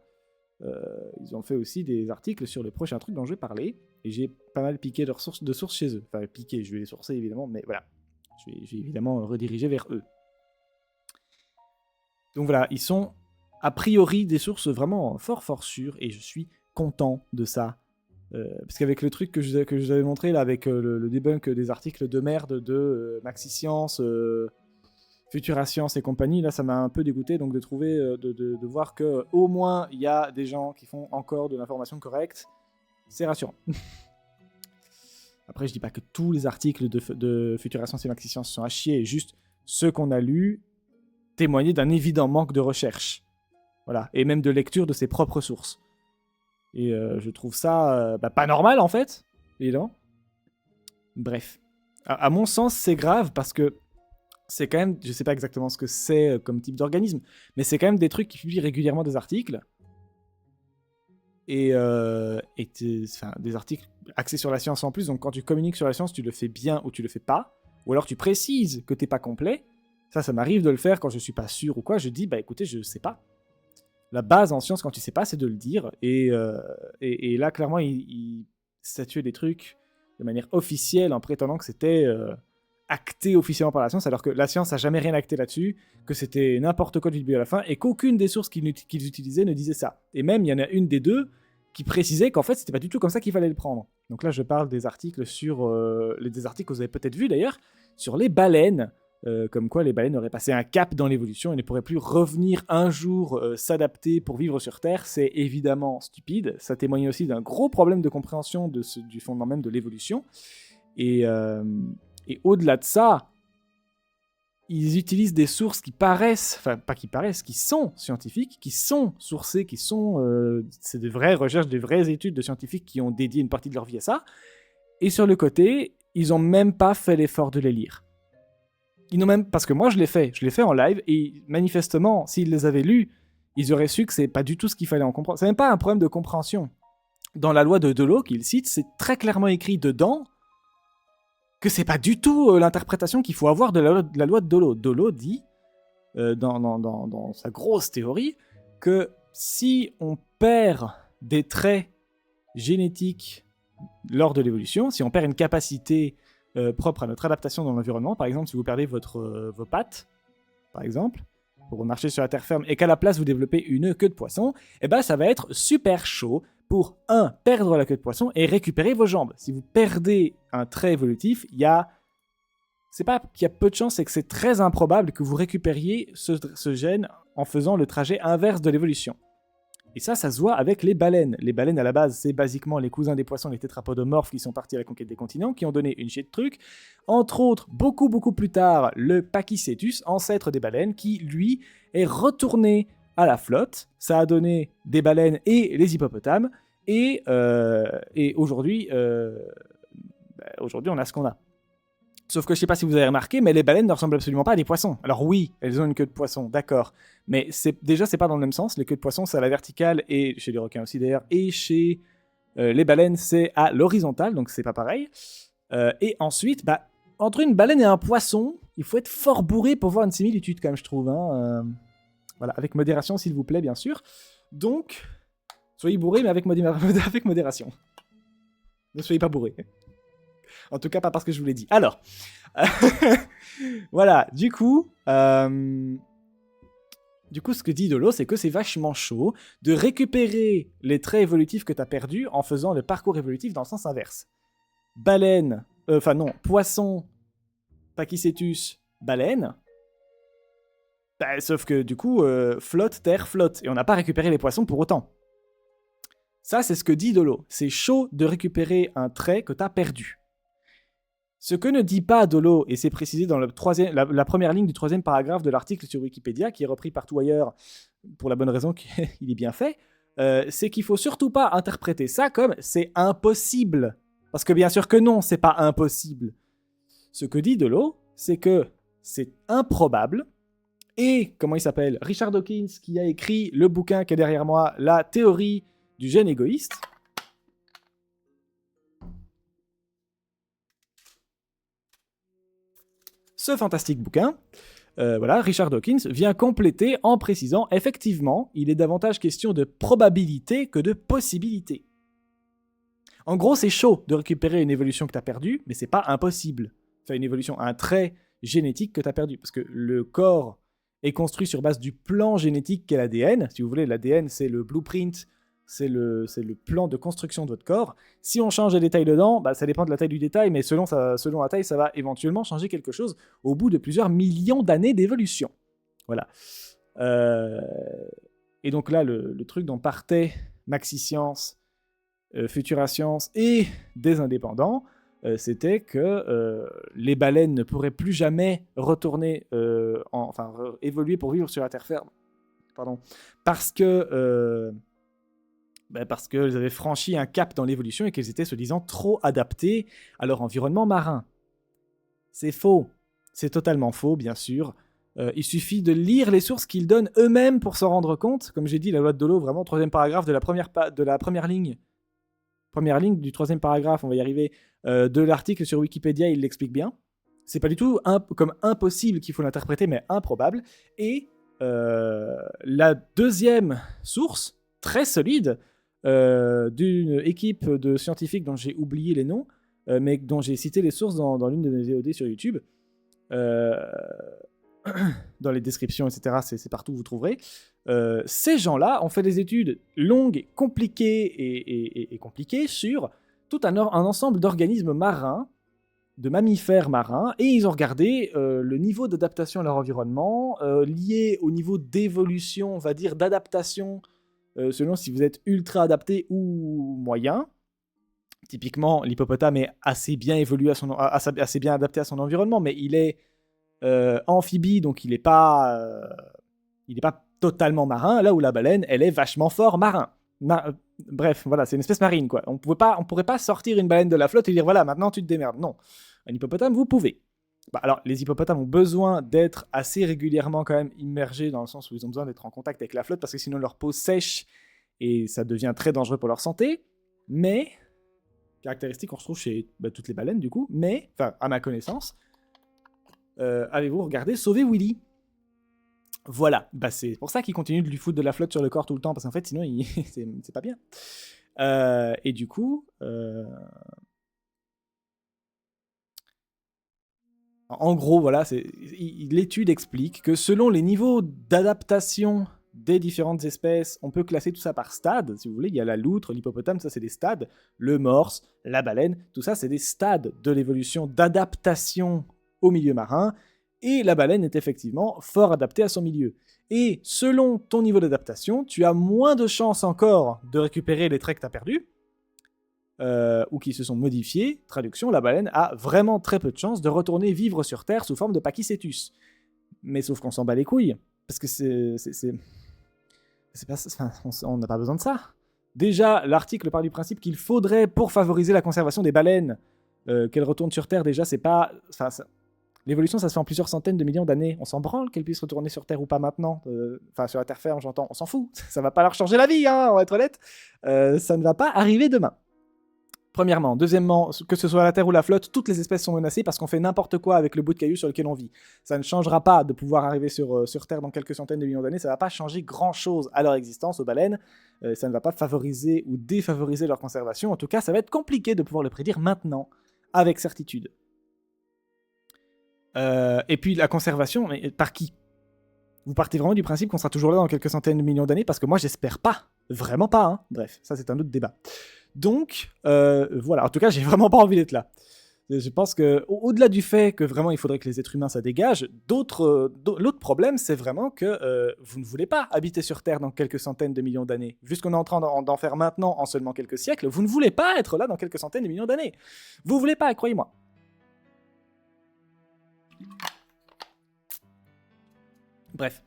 ils ont fait aussi des articles sur le prochain truc dont je vais parler. Et j'ai pas mal piqué de sources chez eux. Enfin, piqué, je vais les sourcer évidemment, mais voilà. Je vais évidemment rediriger vers eux. Donc voilà, ils sont a priori des sources vraiment fort sûres et je suis content de ça. Parce qu'avec le truc que je vous avais montré là, avec le debunk des articles de merde de Maxi Science, Futura Science et compagnie, là ça m'a un peu dégoûté donc de trouver, de voir que au moins il y a des gens qui font encore de l'information correcte, c'est rassurant. Après je dis pas que tous les articles de Futura Science et Maxi Science sont à chier, juste ceux qu'on a lus témoignaient d'un évident manque de recherche. Voilà, et même de lecture de ses propres sources. Et je trouve ça pas normal en fait, évidemment. Bref. À mon sens, c'est grave parce que c'est quand même, je sais pas exactement ce que c'est comme type d'organisme, mais c'est quand même des trucs qui publient régulièrement des articles. Et des articles axés sur la science en plus, donc quand tu communiques sur la science, tu le fais bien ou tu le fais pas. Ou alors tu précises que t'es pas complet. Ça m'arrive de le faire quand je suis pas sûr ou quoi, je dis, bah écoutez, je sais pas. La base en science, quand tu sais pas, c'est de le dire. Et là, clairement, il statuait des trucs de manière officielle en prétendant que c'était acté officiellement par la science, alors que la science n'a jamais rien acté là-dessus, que c'était n'importe quoi du début à la fin, et qu'aucune des sources qu'ils utilisaient ne disait ça. Et même, il y en a une des deux qui précisait qu'en fait, c'était pas du tout comme ça qu'il fallait le prendre. Donc là, je parle des articles sur... des articles que vous avez peut-être vus d'ailleurs, sur les baleines. Comme quoi les baleines auraient passé un cap dans l'évolution et ne pourraient plus revenir un jour s'adapter pour vivre sur Terre, c'est évidemment stupide. Ça témoigne aussi d'un gros problème de compréhension du fondement même de l'évolution. Et au-delà de ça, ils utilisent des sources qui paraissent, enfin pas qui paraissent, qui sont scientifiques, qui sont sourcées, qui sont... c'est des vraies recherches, des vraies études de scientifiques qui ont dédié une partie de leur vie à ça. Et sur le côté, ils n'ont même pas fait l'effort de les lire. Ils n'ont même... Parce que moi, je l'ai fait en live, et manifestement, s'ils les avaient lus, ils auraient su que c'est pas du tout ce qu'il fallait en comprendre. C'est même pas un problème de compréhension. Dans la loi de Dollo, qu'il cite, c'est très clairement écrit dedans que c'est pas du tout l'interprétation qu'il faut avoir de la loi de Dollo. Dollo dit, dans sa grosse théorie, que si on perd des traits génétiques lors de l'évolution, si on perd une capacité... propre à notre adaptation dans l'environnement. Par exemple, si vous perdez vos pattes, par exemple, pour marcher sur la terre ferme, et qu'à la place vous développez une queue de poisson, eh ben ça va être super chaud pour, perdre la queue de poisson et récupérer vos jambes. Si vous perdez un trait évolutif, c'est pas qu'il y a peu de chance, c'est que c'est très improbable que vous récupériez ce gène en faisant le trajet inverse de l'évolution. Et ça se voit avec les baleines. Les baleines, à la base, c'est basiquement les cousins des poissons, les tétrapodomorphes qui sont partis à la conquête des continents, qui ont donné une chier de trucs. Entre autres, beaucoup plus tard, le Pachycétus, ancêtre des baleines, qui, lui, est retourné à la flotte. Ça a donné des baleines et les hippopotames. Et aujourd'hui, aujourd'hui, on a ce qu'on a. Sauf que je sais pas si vous avez remarqué, mais les baleines ne ressemblent absolument pas à des poissons. Alors oui, elles ont une queue de poisson, d'accord. Mais c'est pas dans le même sens. Les queues de poisson, c'est à la verticale, et chez les requins aussi d'ailleurs, et chez les baleines, c'est à l'horizontale, donc c'est pas pareil. Et ensuite, entre une baleine et un poisson, il faut être fort bourré pour voir une similitude, quand même, je trouve. Voilà, avec modération, s'il vous plaît, bien sûr. Donc, soyez bourré, mais avec modération. Ne soyez pas bourré. En tout cas, pas parce que je vous l'ai dit. Alors, voilà, du coup, ce que dit Dollo, c'est que c'est vachement chaud de récupérer les traits évolutifs que tu as perdus en faisant le parcours évolutif dans le sens inverse. Poisson, Pachycétus, baleine. Sauf que du coup, flotte, terre, flotte. Et on n'a pas récupéré les poissons pour autant. Ça, c'est ce que dit Dollo. C'est chaud de récupérer un trait que tu as perdu. Ce que ne dit pas Dollo, et c'est précisé dans la première ligne du 3e paragraphe de l'article sur Wikipédia, qui est repris partout ailleurs pour la bonne raison qu'il est bien fait, c'est qu'il faut surtout pas interpréter ça comme c'est impossible. Parce que bien sûr que non, c'est pas impossible. Ce que dit Dollo, c'est que c'est improbable, et, comment il s'appelle, Richard Dawkins, qui a écrit le bouquin qui est derrière moi, La théorie du gène égoïste, ce fantastique bouquin, voilà, Richard Dawkins vient compléter en précisant « Effectivement, il est davantage question de probabilité que de possibilité. » En gros, c'est chaud de récupérer une évolution que tu as perdue, mais c'est pas impossible. Enfin, une évolution, un trait génétique que tu as perdu. Parce que le corps est construit sur base du plan génétique qu'est l'ADN. Si vous voulez, l'ADN, c'est le blueprint, c'est le plan de construction de votre corps. Si on change les détails dedans, bah, ça dépend de la taille du détail, mais selon la taille, ça va éventuellement changer quelque chose au bout de plusieurs millions d'années d'évolution. Voilà. Et donc là, le truc dont partait Maxi Science, Futura Science et des indépendants, c'était que les baleines ne pourraient plus jamais retourner, évoluer pour vivre sur la terre ferme. Pardon. Parce qu'elles avaient franchi un cap dans l'évolution et qu'elles étaient, soi-disant, trop adaptées à leur environnement marin. C'est faux. C'est totalement faux, bien sûr. Il suffit de lire les sources qu'ils donnent eux-mêmes pour s'en rendre compte. Comme j'ai dit, la loi de Dolo, vraiment, 3e paragraphe de la première ligne. Première ligne du 3e paragraphe, on va y arriver, de l'article sur Wikipédia, il l'explique bien. C'est pas du tout comme impossible qu'il faut l'interpréter, mais improbable. Et la 2e source, très solide, d'une équipe de scientifiques dont j'ai oublié les noms, mais dont j'ai cité les sources dans l'une de mes VOD sur YouTube, dans les descriptions, etc., c'est partout où vous trouverez. Ces gens-là ont fait des études longues, compliquées et compliquées sur tout un ensemble d'organismes marins, de mammifères marins, et ils ont regardé le niveau d'adaptation à leur environnement, lié au niveau d'évolution, on va dire, d'adaptation, selon si vous êtes ultra adapté ou moyen. Typiquement, l'hippopotame est assez bien assez bien adapté à son environnement, mais il est amphibie, donc il n'est pas totalement marin, là où la baleine, elle est vachement fort marin. Bref, voilà, c'est une espèce marine, quoi. On pourrait pas sortir une baleine de la flotte et dire, voilà, maintenant tu te démerdes. Non. Un hippopotame, vous pouvez. Bah, alors, les hippopotames ont besoin d'être assez régulièrement quand même immergés, dans le sens où ils ont besoin d'être en contact avec la flotte, parce que sinon leur peau sèche et ça devient très dangereux pour leur santé. Mais, caractéristique qu'on retrouve chez toutes les baleines, du coup, mais, enfin, à ma connaissance, allez-vous regarder Sauver Willy. Voilà, bah c'est pour ça qu'il continue de lui foutre de la flotte sur le corps tout le temps, parce qu'en fait, sinon, c'est pas bien. Et du coup, en gros, voilà, l'étude explique que selon les niveaux d'adaptation des différentes espèces, on peut classer tout ça par stade. Si vous voulez, il y a la loutre, l'hippopotame, ça c'est des stades. Le morse, la baleine, tout ça c'est des stades de l'évolution d'adaptation au milieu marin. Et la baleine est effectivement fort adaptée à son milieu. Et selon ton niveau d'adaptation, tu as moins de chances encore de récupérer les traits que tu as perdus, ou qui se sont modifiés. Traduction, la baleine a vraiment très peu de chances de retourner vivre sur Terre sous forme de pachycétus. Mais sauf qu'on s'en bat les couilles, parce que on n'a pas besoin de ça. Déjà, l'article part du principe qu'il faudrait, pour favoriser la conservation des baleines, qu'elles retournent sur Terre. Déjà, c'est pas... L'évolution, ça se fait en plusieurs centaines de millions d'années. On s'en branle qu'elles puissent retourner sur Terre ou pas maintenant. Enfin, sur la Terre ferme, j'entends. On s'en fout. Ça va pas leur changer la vie, hein, on va être honnête. Ça ne va pas arriver demain. Premièrement. Deuxièmement, que ce soit la Terre ou la flotte, toutes les espèces sont menacées parce qu'on fait n'importe quoi avec le bout de caillou sur lequel on vit. Ça ne changera pas de pouvoir arriver sur Terre dans quelques centaines de millions d'années. Ça ne va pas changer grand-chose à leur existence, aux baleines. Ça ne va pas favoriser ou défavoriser leur conservation. En tout cas, ça va être compliqué de pouvoir le prédire maintenant, avec certitude. Et puis la conservation, mais par qui ? Vous partez vraiment du principe qu'on sera toujours là dans quelques centaines de millions d'années, parce que moi j'espère pas, vraiment pas, hein. Bref, ça c'est un autre débat. Donc voilà, en tout cas j'ai vraiment pas envie d'être là. Je pense que au-delà du fait que vraiment il faudrait que les êtres humains ça dégage, l'autre problème c'est vraiment que vous ne voulez pas habiter sur Terre dans quelques centaines de millions d'années. Vu ce qu'on est en train d'en faire maintenant en seulement quelques siècles, vous ne voulez pas être là dans quelques centaines de millions d'années. Vous voulez pas, croyez-moi. Bref.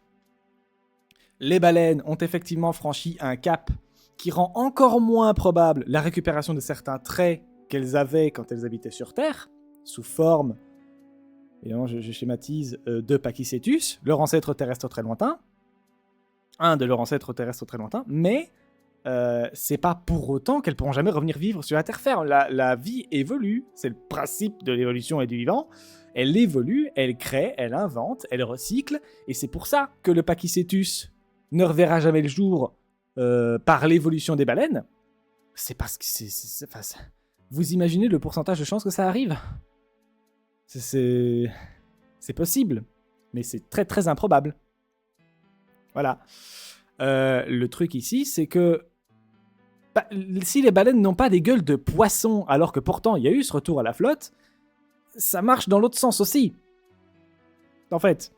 Les baleines ont effectivement franchi un cap qui rend encore moins probable la récupération de certains traits qu'elles avaient quand elles habitaient sur Terre, sous forme, évidemment je schématise, de pachycétus, leur ancêtre terrestre très lointain, un de leurs ancêtres terrestres très lointains, mais c'est pas pour autant qu'elles pourront jamais revenir vivre sur la terre ferme. La vie évolue, c'est le principe de l'évolution et du vivant. elle évolue, elle crée, elle invente, elle recycle, et c'est pour ça que le Pachycétus ne reverra jamais le jour par l'évolution des baleines. C'est parce que vous imaginez le pourcentage de chances que ça arrive? C'est possible, mais c'est très très improbable. Voilà. Le truc ici, c'est que si les baleines n'ont pas des gueules de poisson, alors que pourtant il y a eu ce retour à la flotte, ça marche dans l'autre sens aussi. En fait,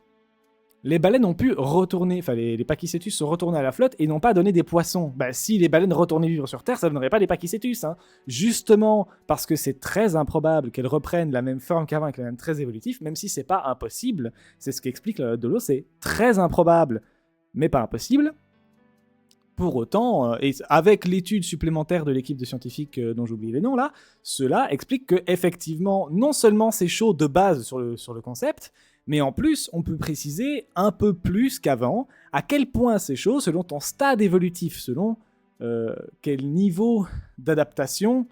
les baleines ont pu retourner, enfin les Pachycétus sont retournés à la flotte et n'ont pas donné des poissons. Si les baleines retournaient vivre sur Terre, ça ne donnerait pas des Pachycétus. Hein. Justement parce que c'est très improbable qu'elles reprennent la même forme qu'avant avec la même très évolutif, même si c'est pas impossible. C'est ce qu'explique la note de l'eau, c'est très improbable, mais pas impossible. Pour autant, et avec l'étude supplémentaire de l'équipe de scientifiques dont j'oublie les noms là, cela explique que effectivement, non seulement c'est chaud de base sur le concept, mais en plus, on peut préciser un peu plus qu'avant à quel point c'est chaud selon ton stade évolutif, selon quel niveau d'adaptation,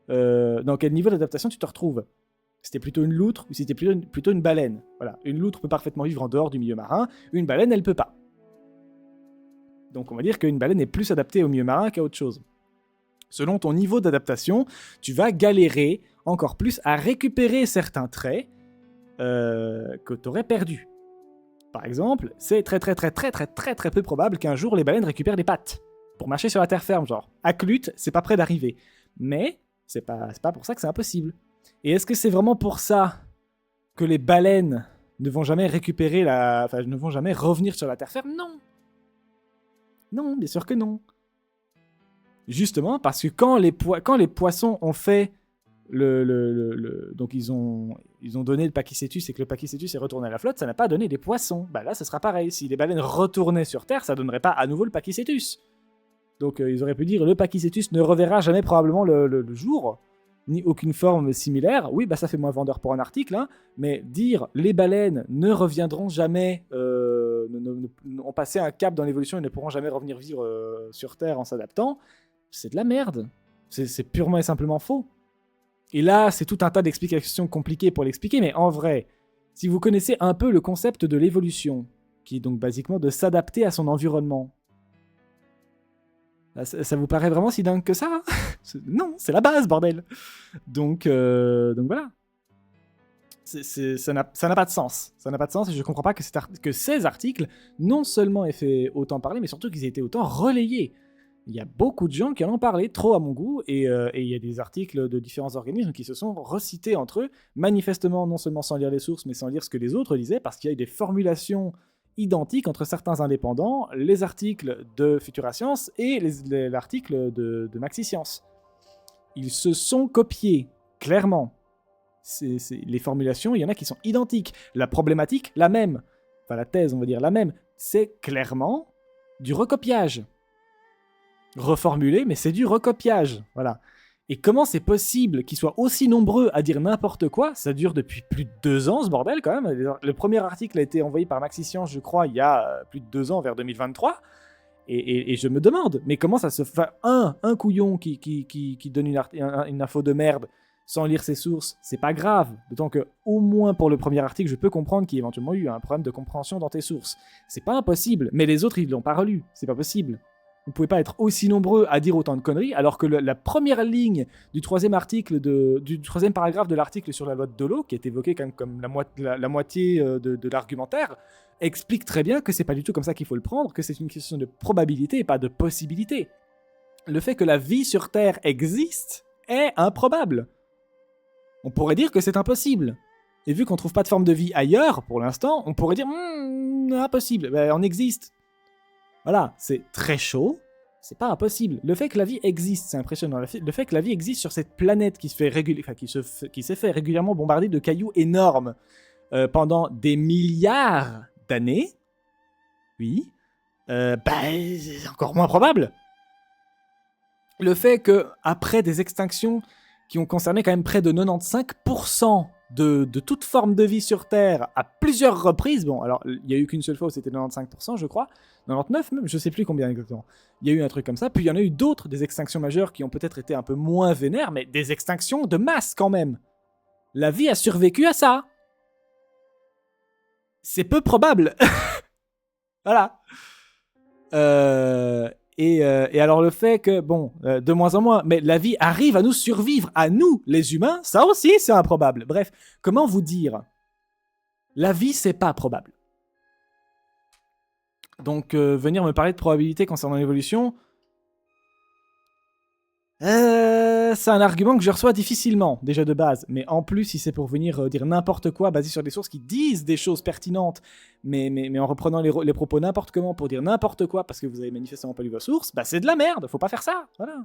dans quel niveau d'adaptation tu te retrouves. Si t'es plutôt une loutre ou si t'es plutôt une baleine. Voilà, une loutre peut parfaitement vivre en dehors du milieu marin, une baleine, elle peut pas. Donc on va dire qu'une baleine est plus adaptée au milieu marin qu'à autre chose. Selon ton niveau d'adaptation, tu vas galérer encore plus à récupérer certains traits que tu aurais perdus. Par exemple, c'est très peu probable qu'un jour les baleines récupèrent des pattes pour marcher sur la terre ferme, genre. Aclute, c'est pas près d'arriver. Mais c'est pas pour ça que c'est impossible. Et est-ce que c'est vraiment pour ça que les baleines ne vont jamais ne vont jamais revenir sur la terre ferme? Non. Non, bien sûr que non. Justement, parce que quand les poissons ont fait donc ils ont donné le Pachycétus et que le Pachycétus est retourné à la flotte, ça n'a pas donné des poissons. Là, ce sera pareil. Si les baleines retournaient sur Terre, ça donnerait pas à nouveau le Pachycétus. Donc ils auraient pu dire le Pachycétus ne reverra jamais probablement le jour, ni aucune forme similaire. Oui, ça fait moins vendeur pour un article, hein, mais dire les baleines ne reviendront jamais, ont passé un cap dans l'évolution et ne pourront jamais revenir vivre sur Terre en s'adaptant, c'est de la merde. C'est purement et simplement faux. Et là, c'est tout un tas d'explications compliquées pour l'expliquer, mais en vrai, si vous connaissez un peu le concept de l'évolution, qui est donc basiquement de s'adapter à son environnement, ça vous paraît vraiment si dingue que ça? Non, c'est la base, bordel. Donc voilà. Ça n'a pas de sens. Ça n'a pas de sens et je ne comprends pas que ces articles, non seulement aient fait autant parler, mais surtout qu'ils aient été autant relayés. Il y a beaucoup de gens qui en ont parlé, trop à mon goût, et il y a des articles de différents organismes qui se sont recités entre eux, manifestement non seulement sans lire les sources, mais sans lire ce que les autres disaient, parce qu'il y a eu des formulations identiques entre certains indépendants, les articles de Futura Science et l'article de Maxi Science. Ils se sont copiés, clairement. Les formulations, il y en a qui sont identiques. La problématique, la même. Enfin, la thèse, on va dire, la même. C'est clairement du recopiage. Reformulé, mais c'est du recopiage. Voilà. Et comment c'est possible qu'ils soient aussi nombreux à dire n'importe quoi? Ça dure depuis plus de 2 ans, ce bordel, quand même. Le premier article a été envoyé par Maxi Science, je crois, il y a plus de 2 ans, vers 2023. Et je me demande, mais comment ça se fait? Un couillon qui donne une info de merde sans lire ses sources, c'est pas grave. D'autant que, au moins pour le premier article, je peux comprendre qu'il y a éventuellement eu un problème de compréhension dans tes sources. C'est pas impossible, mais les autres, ils l'ont pas relu. C'est pas possible. Vous pouvez pas être aussi nombreux à dire autant de conneries, alors que la première ligne du troisième paragraphe de l'article sur la loi de Dollo, qui est évoqué quand même comme la moitié de l'argumentaire, explique très bien que c'est pas du tout comme ça qu'il faut le prendre, que c'est une question de probabilité et pas de possibilité. Le fait que la vie sur Terre existe est improbable. On pourrait dire que c'est impossible. Et vu qu'on trouve pas de forme de vie ailleurs, pour l'instant, on pourrait dire impossible, on existe. Voilà, c'est très chaud, c'est pas impossible. Le fait que la vie existe, c'est impressionnant. Le fait que la vie existe sur cette planète qui s'est fait régulièrement bombarder de cailloux énormes pendant des milliards d'années, oui, c'est encore moins probable. Le fait que après des extinctions qui ont concerné quand même près de 95% de toute forme de vie sur Terre à plusieurs reprises. Bon, alors, il n'y a eu qu'une seule fois où c'était 95%, je crois. 99 même, je sais plus combien exactement. Il y a eu un truc comme ça. Puis il y en a eu d'autres, des extinctions majeures qui ont peut-être été un peu moins vénères, mais des extinctions de masse quand même. La vie a survécu à ça. c'est peu probable. Voilà. Et alors le fait que, bon, de moins en moins, mais la vie arrive à nous survivre, à nous, les humains, ça aussi c'est improbable. Bref, comment vous dire? La vie, c'est pas probable. Donc, venir me parler de probabilité concernant l'évolution, c'est un argument que je reçois difficilement, déjà de base. Mais en plus, si c'est pour venir dire n'importe quoi, basé sur des sources qui disent des choses pertinentes, mais en reprenant les propos n'importe comment pour dire n'importe quoi, parce que vous avez manifestement pas lu vos sources, bah c'est de la merde, faut pas faire ça, voilà.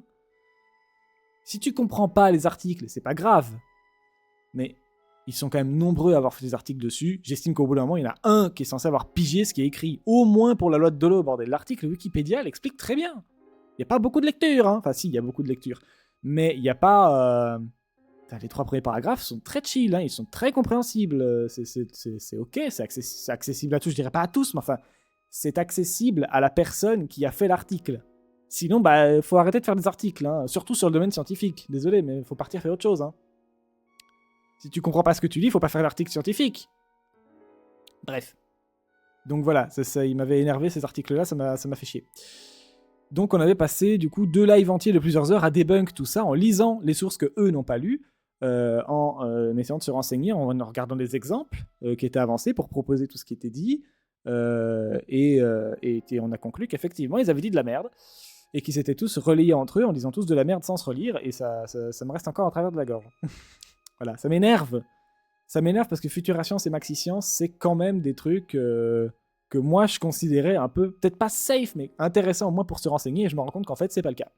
Si tu comprends pas les articles, c'est pas grave. Mais ils sont quand même nombreux à avoir fait des articles dessus. J'estime qu'au bout d'un moment, il y en a un qui est censé avoir pigé ce qui est écrit, au moins pour la loi de Dolo, bordel. L'article Wikipédia l'explique très bien. Il n'y a pas beaucoup de lecture, hein. Enfin si, il y a beaucoup de lecture. Mais il n'y a pas... les 3 premiers paragraphes sont très chill, hein. Ils sont très compréhensibles. C'est ok, c'est accessible à tous. Je dirais pas à tous, mais enfin, c'est accessible à la personne qui a fait l'article. Sinon, bah, faut arrêter de faire des articles, hein. Surtout sur le domaine scientifique. Désolé, mais faut partir faire autre chose, hein. Si tu comprends pas ce que tu lis, faut pas faire l'article scientifique. Bref. Donc voilà, ça, il m'avait énervé ces articles-là, ça m'a fait chier. Donc on avait passé du coup 2 lives entiers de plusieurs heures à debunk tout ça en lisant les sources que eux n'ont pas lues, en essayant de se renseigner, en regardant des exemples qui étaient avancés pour proposer tout ce qui était dit, et on a conclu qu'effectivement ils avaient dit de la merde et qu'ils s'étaient tous relayés entre eux en disant tous de la merde sans se relire, et ça me reste encore en travers de la gorge. Voilà, ça m'énerve. Ça m'énerve parce que Futura Science et Maxi Science, c'est quand même des trucs que moi je considérais un peu, peut-être pas safe, mais intéressant au moins pour se renseigner, et je me rends compte qu'en fait c'est pas le cas.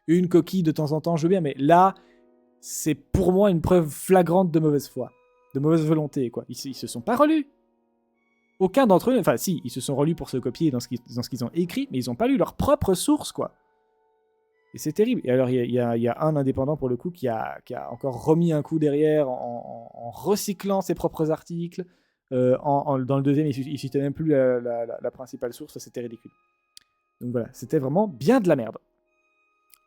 Une coquille de temps en temps, je veux bien, mais là, c'est pour moi une preuve flagrante de mauvaise foi, de mauvaise volonté, quoi. Ils se sont pas relus. Aucun d'entre eux, enfin si, ils se sont relus pour se copier dans ce qu'ils ont écrit, mais ils ont pas lu leur propre source, quoi. Et c'est terrible. Et alors, il y a un indépendant, pour le coup, qui a encore remis un coup derrière en recyclant ses propres articles. Dans le deuxième, il citait même plus la principale source. C'était ridicule. Donc voilà, c'était vraiment bien de la merde.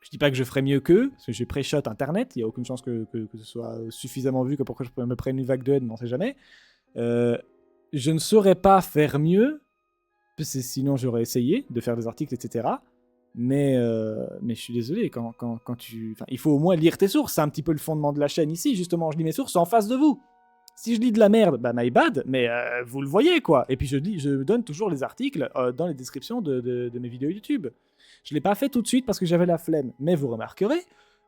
Je dis pas que je ferais mieux qu'eux, parce que j'ai pré-shot Internet. Il n'y a aucune chance que ce soit suffisamment vu que pour que je me prenne une vague de haine, mais on sait jamais. Je ne saurais pas faire mieux, parce que sinon j'aurais essayé de faire des articles, etc., mais je suis désolé, quand tu... Enfin, il faut au moins lire tes sources, c'est un petit peu le fondement de la chaîne ici, justement, je lis mes sources en face de vous. Si je lis de la merde, bah my bad, mais vous le voyez, quoi. Et puis je donne toujours les articles dans les descriptions de mes vidéos YouTube. Je l'ai pas fait tout de suite parce que j'avais la flemme, mais vous remarquerez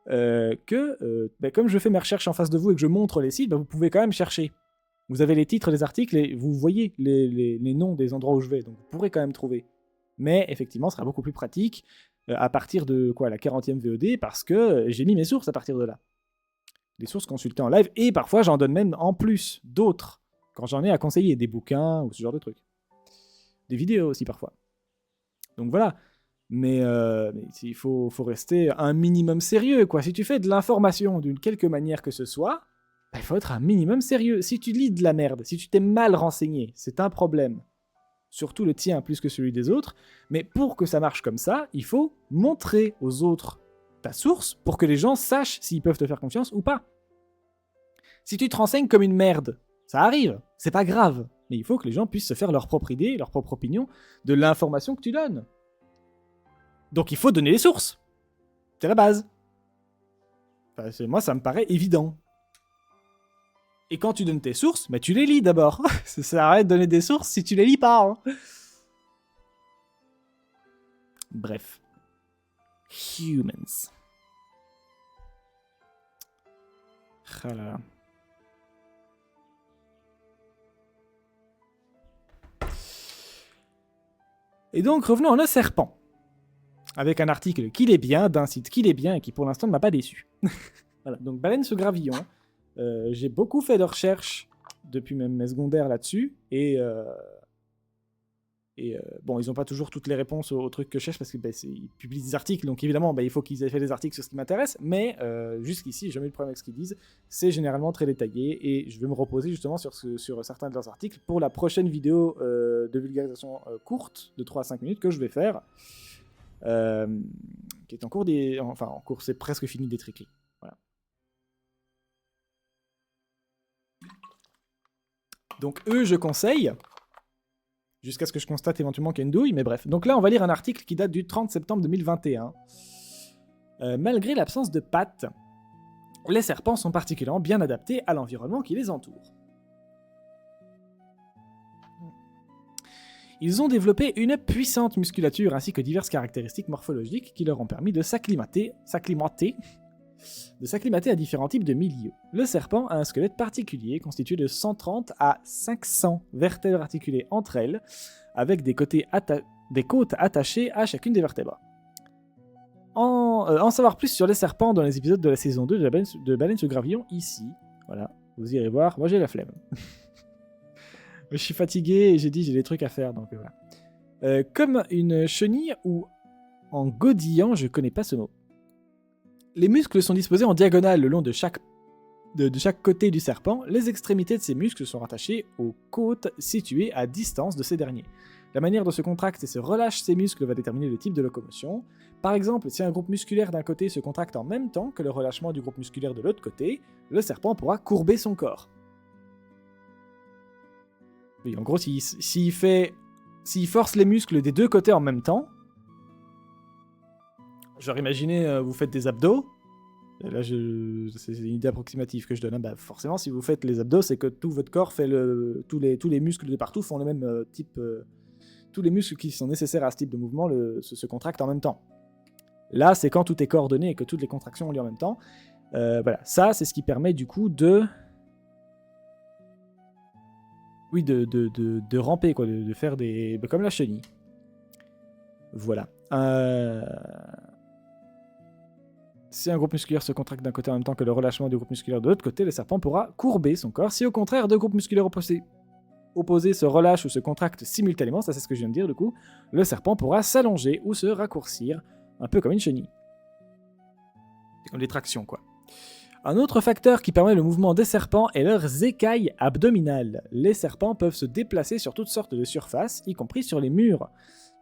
que comme je fais mes recherches en face de vous et que je montre les sites, vous pouvez quand même chercher. Vous avez les titres des articles et vous voyez les noms des endroits où je vais, donc vous pourrez quand même trouver. Mais effectivement, ce sera beaucoup plus pratique à partir de la 40e VOD, parce que j'ai mis mes sources à partir de là. Des sources consultées en live, et parfois j'en donne même en plus d'autres, quand j'en ai à conseiller, des bouquins ou ce genre de trucs. Des vidéos aussi parfois. Donc voilà. Mais il faut rester un minimum sérieux, quoi. Si tu fais de l'information d'une quelque manière que ce soit, il faut être un minimum sérieux. Si tu lis de la merde, si tu t'es mal renseigné, c'est un problème. Surtout le tien plus que celui des autres, mais pour que ça marche comme ça, il faut montrer aux autres ta source pour que les gens sachent s'ils peuvent te faire confiance ou pas. Si tu te renseignes comme une merde, ça arrive, c'est pas grave, mais il faut que les gens puissent se faire leur propre idée, leur propre opinion de l'information que tu donnes. Donc il faut donner les sources. C'est la base. Enfin, moi, ça me paraît évident. Et quand tu donnes tes sources, tu les lis d'abord. Ça sert à rien de donner des sources si tu les lis pas. Hein. Bref. Humans. Ah là là. Et donc, revenons à nos serpents. Avec un article qui l'est bien, d'un site qui l'est bien et qui pour l'instant ne m'a pas déçu. Voilà, donc Baleine sous gravillon. J'ai beaucoup fait de recherches depuis même mes secondaires là-dessus, et bon, ils n'ont pas toujours toutes les réponses aux trucs que je cherche, parce qu'ils publient des articles, donc évidemment il faut qu'ils aient fait des articles sur ce qui m'intéresse, mais jusqu'ici, j'ai jamais eu de problème avec ce qu'ils disent, c'est généralement très détaillé, et je vais me reposer justement sur certains de leurs articles pour la prochaine vidéo de vulgarisation courte, de 3 à 5 minutes, que je vais faire, qui est en cours, en cours, c'est presque fini d'être écrit. Voilà. Donc eux, je conseille Jusqu'à ce que je constate éventuellement qu'il y a une douille, mais bref. Donc là, on va lire un article qui date du 30 septembre 2021. Malgré l'absence de pattes, les serpents sont particulièrement bien adaptés à l'environnement qui les entoure. Ils ont développé une puissante musculature ainsi que diverses caractéristiques morphologiques qui leur ont permis de s'acclimater à différents types de milieux. Le serpent a un squelette particulier constitué de 130 à 500 vertèbres articulées entre elles, avec des côtes attachées à chacune des vertèbres. En savoir plus sur les serpents dans les épisodes de la saison 2 de Baleine sous Gravillon, ici. Voilà, vous irez voir. Moi j'ai la flemme. Je suis fatigué et j'ai dit j'ai des trucs à faire, donc voilà. Comme une chenille ou en godillant, je connais pas ce mot. Les muscles sont disposés en diagonale le long de chaque côté du serpent. Les extrémités de ces muscles sont rattachées aux côtes situées à distance de ces derniers. La manière dont se contractent et se relâchent ces muscles va déterminer le type de locomotion. Par exemple, si un groupe musculaire d'un côté se contracte en même temps que le relâchement du groupe musculaire de l'autre côté, le serpent pourra courber son corps. Oui, en gros, s'il force les muscles des deux côtés en même temps, genre imaginez, vous faites des abdos, et là c'est une idée approximative que je donne, hein. Bah, forcément si vous faites les abdos, c'est que tout votre corps fait tous les muscles de partout font le même type, tous les muscles qui sont nécessaires à ce type de mouvement se contractent en même temps. Là c'est quand tout est coordonné et que toutes les contractions ont lieu en même temps. Voilà, ça c'est ce qui permet du coup de ramper, quoi, de faire des... comme la chenille. Voilà. Si un groupe musculaire se contracte d'un côté en même temps que le relâchement du groupe musculaire de l'autre côté, le serpent pourra courber son corps. Si au contraire, deux groupes musculaires opposés se relâchent ou se contractent simultanément, ça c'est ce que je viens de dire du coup, le serpent pourra s'allonger ou se raccourcir, un peu comme une chenille. C'est comme des tractions, quoi. Un autre facteur qui permet le mouvement des serpents est leurs écailles abdominales. Les serpents peuvent se déplacer sur toutes sortes de surfaces, y compris sur les murs.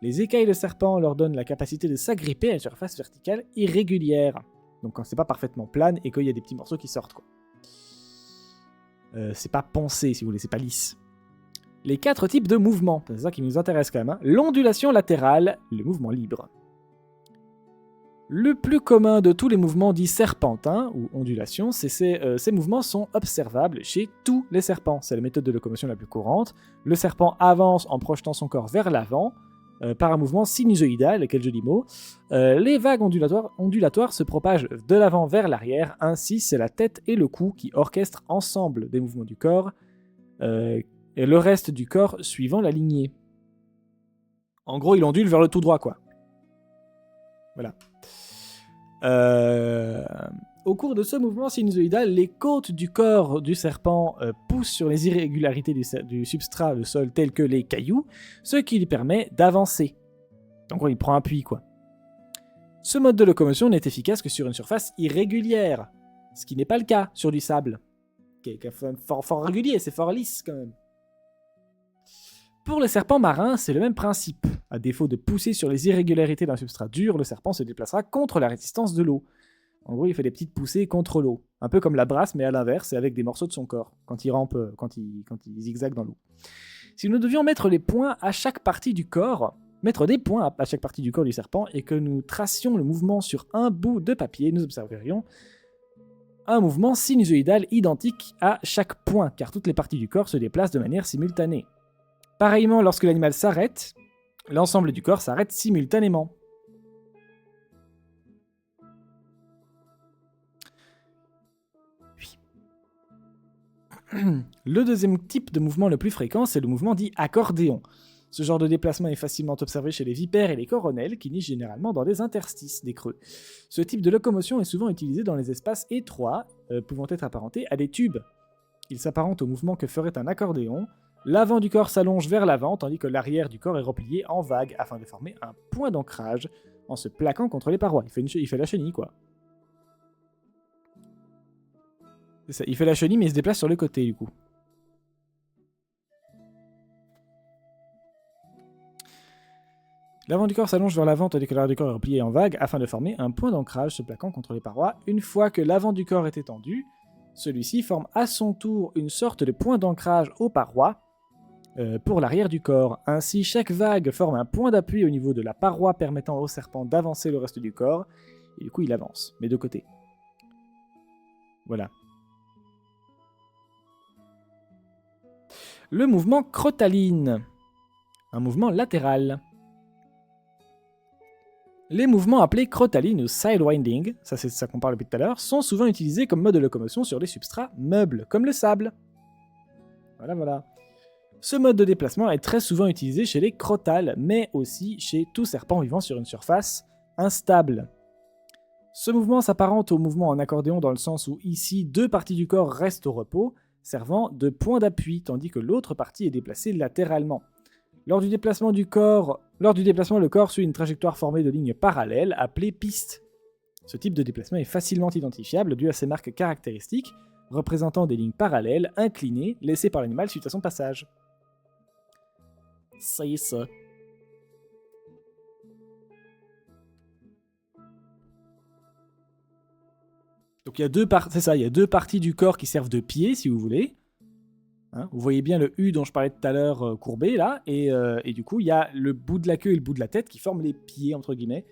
Les écailles de serpent leur donnent la capacité de s'agripper à une surface verticale irrégulière. Donc quand c'est pas parfaitement plane et qu'il y a des petits morceaux qui sortent, quoi. C'est pas pensé, si vous voulez, c'est pas lisse. Les 4 types de mouvements, c'est ça qui nous intéresse quand même, hein. L'ondulation latérale, le mouvement libre. Le plus commun de tous les mouvements dits serpentins, ou ondulations, ces mouvements sont observables chez tous les serpents. C'est la méthode de locomotion la plus courante. Le serpent avance en projetant son corps vers l'avant, par un mouvement sinusoïdal, quel joli mot. Les vagues ondulatoires se propagent de l'avant vers l'arrière, ainsi c'est la tête et le cou qui orchestrent ensemble des mouvements du corps, et le reste du corps suivant la lignée. En gros, il ondule vers le tout droit, quoi. Voilà. Au cours de ce mouvement sinusoïdal, les côtes du corps du serpent poussent sur les irrégularités du substrat, le sol, tels que les cailloux, ce qui lui permet d'avancer. En gros, il prend appui, quoi. Ce mode de locomotion n'est efficace que sur une surface irrégulière, ce qui n'est pas le cas sur du sable, qui est fort régulier, c'est fort lisse quand même. Pour les serpents marins, c'est le même principe. À défaut de pousser sur les irrégularités d'un substrat dur, le serpent se déplacera contre la résistance de l'eau. En gros, il fait des petites poussées contre l'eau. Un peu comme la brasse, mais à l'inverse, et avec des morceaux de son corps, quand il rampe, quand il zigzague dans l'eau. Si nous devions mettre des points à chaque partie du corps du serpent, et que nous tracions le mouvement sur un bout de papier, nous observerions un mouvement sinusoïdal identique à chaque point, car toutes les parties du corps se déplacent de manière simultanée. Pareillement, lorsque l'animal s'arrête, l'ensemble du corps s'arrête simultanément. Oui. Le deuxième type de mouvement le plus fréquent, c'est le mouvement dit accordéon. Ce genre de déplacement est facilement observé chez les vipères et les coronels, qui nichent généralement dans des interstices, des creux. Ce type de locomotion est souvent utilisé dans les espaces étroits, pouvant être apparentés à des tubes. Il s'apparente au mouvement que ferait un accordéon. L'avant du corps s'allonge vers l'avant, tandis que l'arrière du corps est replié en vague, afin de former un point d'ancrage, en se plaquant contre les parois. Il fait la chenille, quoi. C'est ça, il fait la chenille, mais il se déplace sur le côté, du coup. L'avant du corps s'allonge vers l'avant, tandis que l'arrière du corps est replié en vague, afin de former un point d'ancrage se plaquant contre les parois. Une fois que l'avant du corps est étendu, celui-ci forme à son tour une sorte de point d'ancrage aux parois, pour l'arrière du corps. Ainsi, chaque vague forme un point d'appui au niveau de la paroi permettant au serpent d'avancer le reste du corps. Et du coup, il avance, mais de côté. Voilà. Le mouvement crotaline. Un mouvement latéral. Les mouvements appelés crotaline ou sidewinding, ça c'est ça qu'on parle depuis tout à l'heure, sont souvent utilisés comme mode de locomotion sur les substrats meubles, comme le sable. Voilà. Ce mode de déplacement est très souvent utilisé chez les crotales, mais aussi chez tout serpent vivant sur une surface instable. Ce mouvement s'apparente au mouvement en accordéon dans le sens où ici, deux parties du corps restent au repos, servant de point d'appui, tandis que l'autre partie est déplacée latéralement. Lors du déplacement, le corps suit une trajectoire formée de lignes parallèles, appelée piste. Ce type de déplacement est facilement identifiable dû à ses marques caractéristiques, représentant des lignes parallèles, inclinées, laissées par l'animal suite à son passage. Ça y est, ça. Donc il y a deux parties du corps qui servent de pied, si vous voulez. Hein, vous voyez bien le U dont je parlais tout à l'heure courbé, là, et du coup, il y a le bout de la queue et le bout de la tête qui forment les pieds, entre guillemets,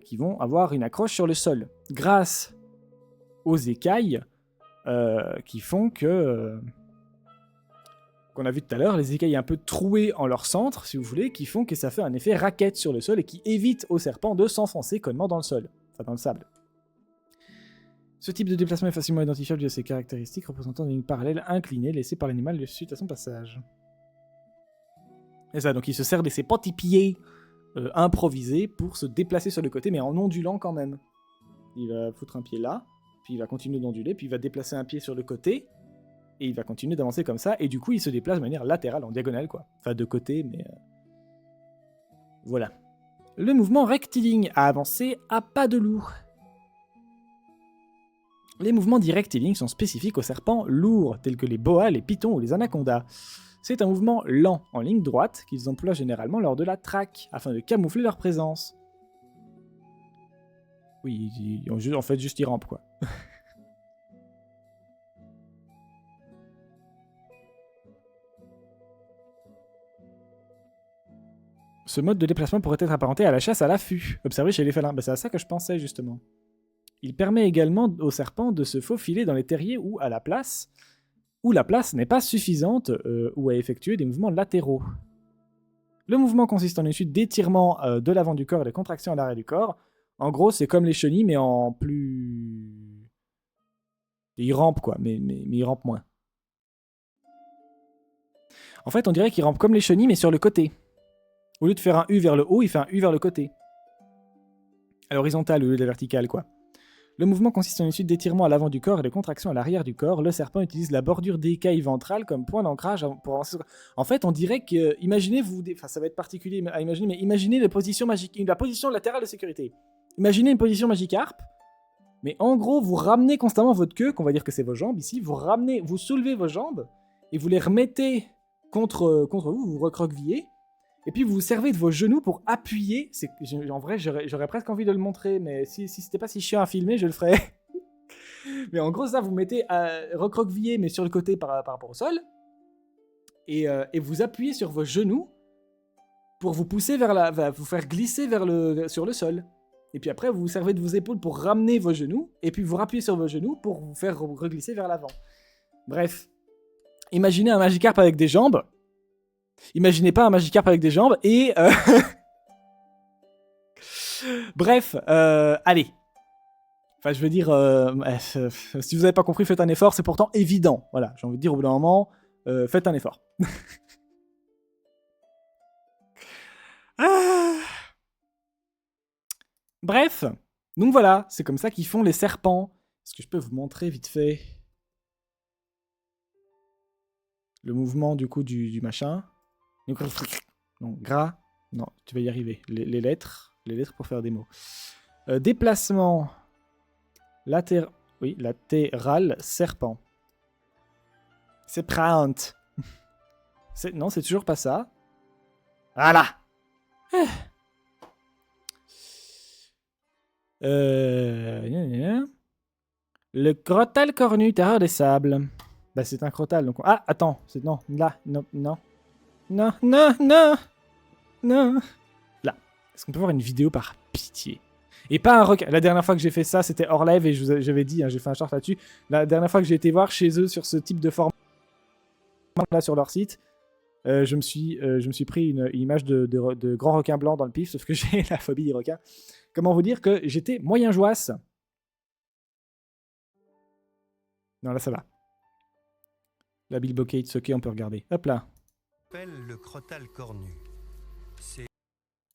qui vont avoir une accroche sur le sol. Grâce aux écailles qui font que... qu'on a vu tout à l'heure, les écailles un peu trouées en leur centre, si vous voulez, qui font que ça fait un effet raquette sur le sol et qui évite au serpent de s'enfoncer connement dans le sol, enfin dans le sable. Ce type de déplacement est facilement identifiable dû à ses caractéristiques représentant des lignes parallèles inclinées laissées par l'animal suite à son passage. Et ça, donc il se sert de ses petits pieds improvisés pour se déplacer sur le côté, mais en ondulant quand même. Il va foutre un pied là, puis il va continuer d'onduler, puis il va déplacer un pied sur le côté, et il va continuer d'avancer comme ça, et du coup il se déplace de manière latérale, en diagonale quoi. Enfin de côté, mais... Voilà. Le mouvement rectiligne à avancer à pas de loup. Les mouvements dits rectilignes sont spécifiques aux serpents lourds, tels que les boas, les pythons ou les anacondas. C'est un mouvement lent, en ligne droite, qu'ils emploient généralement lors de la traque, afin de camoufler leur présence. Oui, en fait, juste ils rampent, quoi. Ce mode de déplacement pourrait être apparenté à la chasse à l'affût, observé chez les félins. C'est à ça que je pensais, justement. Il permet également aux serpents de se faufiler dans les terriers où la place n'est pas suffisante ou à effectuer des mouvements latéraux. Le mouvement consiste en une suite d'étirements de l'avant du corps et de contractions à l'arrière du corps. En gros, c'est comme les chenilles, mais en plus... Ils rampent, quoi, mais ils rampent moins. En fait, on dirait qu'ils rampent comme les chenilles, mais sur le côté. Au lieu de faire un U vers le haut, il fait un U vers le côté. À l'horizontale au lieu de la verticale, quoi. Le mouvement consiste en une suite d'étirements à l'avant du corps et de contractions à l'arrière du corre. Le serpent utilise la bordure d'écailles ventrales comme point d'ancrage pour avancer. En fait, on dirait que... Imaginez-vous... Enfin, ça va être particulier à imaginer, mais imaginez la position latérale de sécurité. Imaginez une position magicarpe, mais en gros, vous ramenez constamment votre queue, qu'on va dire que c'est vos jambes ici, vous soulevez vos jambes, et vous les remettez contre vous, vous recroquevillez, et puis vous vous servez de vos genoux pour appuyer. En vrai, j'aurais presque envie de le montrer, mais si c'était pas si chiant à filmer, je le ferais. Mais en gros, ça, vous mettez recroquevillé, mais sur le côté par rapport au sol, et vous appuyez sur vos genoux pour vous pousser vous faire glisser sur le sol. Et puis après, vous vous servez de vos épaules pour ramener vos genoux, et puis vous rappuyez sur vos genoux pour vous faire reglisser vers l'avant. Bref. Imaginez un Magikarp avec des jambes. Imaginez pas un Magikarp avec des jambes, et... Bref, allez. Enfin, je veux dire, si vous n'avez pas compris, faites un effort, c'est pourtant évident. Voilà, j'ai envie de dire au bout d'un moment, faites un effort. Bref, donc voilà, c'est comme ça qu'ils font les serpents. Est-ce que je peux vous montrer vite fait le mouvement du coup du machin? Non, gras. Non, tu vas y arriver. Les lettres pour faire des mots. Déplacement latéral serpent. C'est prant. Non, c'est toujours pas ça. Voilà. Le crotal cornu, terreur des sables. Bah c'est un crotal. Donc... Ah, attends. Non, là, non. Non, non, non, non. Là. Est-ce qu'on peut voir une vidéo par pitié? Et pas un requin. La dernière fois que j'ai fait ça, c'était hors live et j'avais dit, hein, j'ai fait un short là-dessus. La dernière fois que j'ai été voir chez eux sur ce type de format, là sur leur site, je me suis pris une image de grand requin blanc dans le pif, sauf que j'ai la phobie des requins. Comment vous dire que j'étais moyen jouasse. Non, là ça va. La Bilbocate, ok, on peut regarder. Hop là. Le crotal cornu. C'est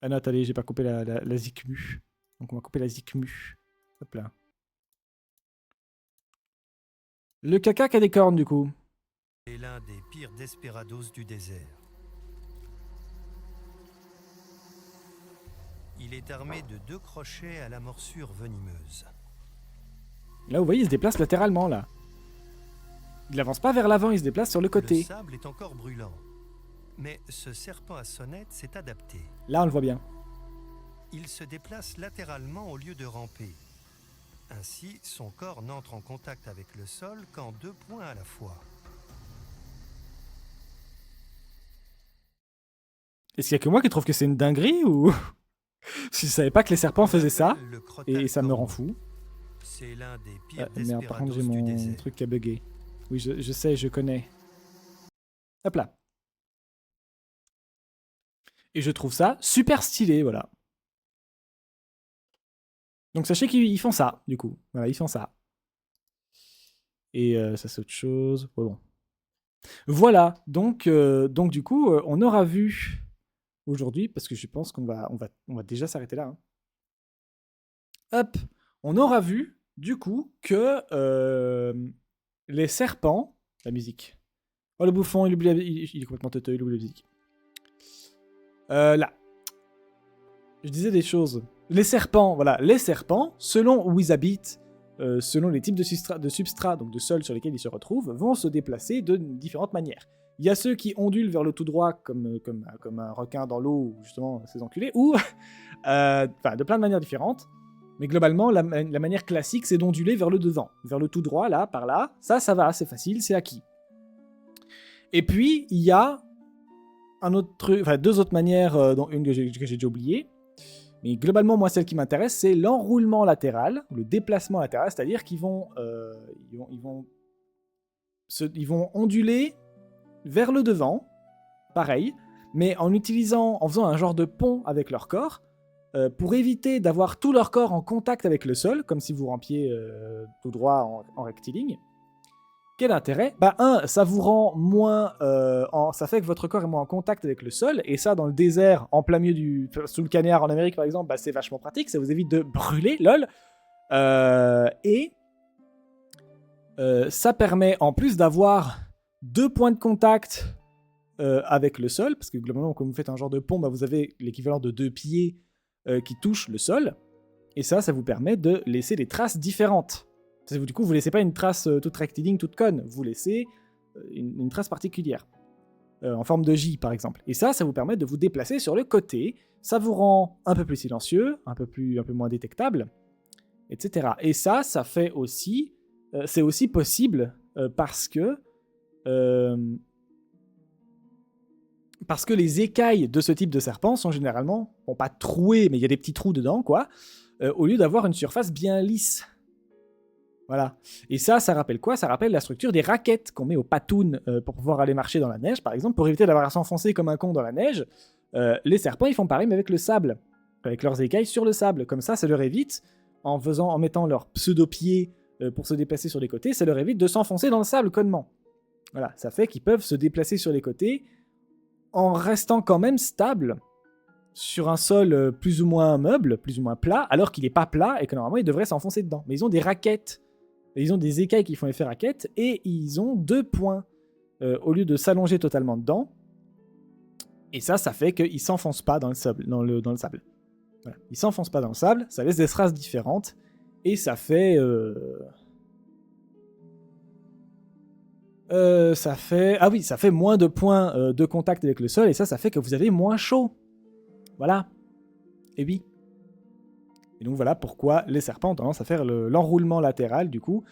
Ah non, attendez, j'ai pas coupé la zikmu. Donc on va couper la zikmu. Hop là. Le caca qui a des cornes du coup. l'un des pires desperados du désert. Il est armé de 2 crochets à la morsure venimeuse. Là, vous voyez, il se déplace latéralement, là. Il avance pas vers l'avant, il se déplace sur le Le côté. sable est encore brûlant, mais ce serpent à sonnette s'est adapté. Là, on le voit bien. Il se déplace latéralement au lieu de ramper. Ainsi, son corps n'entre en contact avec le sol qu'en 2 points à la fois. Est-ce qu'il y a que moi qui trouve que c'est une dinguerie ou... Je savais pas que les serpents faisaient ça, Le crotal et ça me cornu. rend fou. C'est l'un des pires Merde, par contre, j'ai desperados du mon désert. truc qui a bugué. Oui, je sais, je connais. Hop là. Et je trouve ça super stylé, voilà. Donc sachez qu'ils font ça, du coup. Voilà, ils font ça. Et ça, c'est autre chose. Ouais, bon. Voilà, donc du coup, on aura vu aujourd'hui, parce que je pense qu'on va déjà s'arrêter là. Hein. Hop, on aura vu, du coup, que les serpents... La musique. Oh, le bouffon, il est complètement teuteux, il oublie la musique. Là. Je disais des choses. Les serpents, voilà, les serpents, selon où ils habitent, selon les types de substrats, donc de sol sur lesquels ils se retrouvent, vont se déplacer de différentes manières. Il y a ceux qui ondulent vers le tout droit, comme un requin dans l'eau, ou justement ces enculés, ou de plein de manières différentes. Mais globalement, la manière classique, c'est d'onduler vers le devant, vers le tout droit, là, par là. Ça va, c'est facile, c'est acquis. Et puis, il y a deux autres manières, dont une que j'ai déjà oubliée. Mais globalement, moi, celle qui m'intéresse, c'est l'enroulement latéral, le déplacement latéral, c'est-à-dire qu'ils vont onduler vers le devant, pareil, mais en faisant un genre de pont avec leur corps, pour éviter d'avoir tout leur corps en contact avec le sol, comme si vous rampiez tout droit en rectiligne. Quel intérêt ? Ça vous rend moins... ça fait que votre corps est moins en contact avec le sol, et ça, dans le désert, en plein milieu sous le cagnard en Amérique, par exemple, c'est vachement pratique, ça vous évite de brûler, lol. Ça permet, en plus d'avoir 2 points de contact avec le sol, parce que globalement, quand vous faites un genre de pont, vous avez l'équivalent de 2 pieds qui touchent le sol, et ça vous permet de laisser des traces différentes. Du coup, vous ne laissez pas une trace toute rectiligne, toute conne. Vous laissez une trace particulière. En forme de J, par exemple. Et ça vous permet de vous déplacer sur le côté. Ça vous rend un peu plus silencieux, un peu moins détectable, etc. Et ça fait aussi... c'est aussi possible parce que les écailles de ce type de serpent sont généralement... Bon, pas trouées, mais il y a des petits trous dedans, quoi. Au lieu d'avoir une surface bien lisse. Voilà. Et ça rappelle quoi ? Ça rappelle la structure des raquettes qu'on met aux patounes pour pouvoir aller marcher dans la neige, par exemple, pour éviter d'avoir à s'enfoncer comme un con dans la neige. Les serpents, ils font pareil, mais avec le sable, avec leurs écailles sur le sable. Comme ça leur évite, en mettant leurs pseudo-pieds pour se déplacer sur les côtés, ça leur évite de s'enfoncer dans le sable connement. Voilà, ça fait qu'ils peuvent se déplacer sur les côtés en restant quand même stables sur un sol plus ou moins meuble, plus ou moins plat, alors qu'il n'est pas plat et que normalement ils devraient s'enfoncer dedans. Mais ils ont des raquettes. Ils ont des écailles qui font effet raquette et ils ont 2 points au lieu de s'allonger totalement dedans. Et ça fait qu'ils ne s'enfoncent pas dans le sable. Voilà. Ils ne s'enfoncent pas dans le sable, ça laisse des traces différentes et ça fait... ça fait moins de points de contact avec le sol et ça fait que vous avez moins chaud. Voilà. Et oui. Et donc voilà pourquoi les serpents ont tendance à faire l'enroulement latéral, du coup,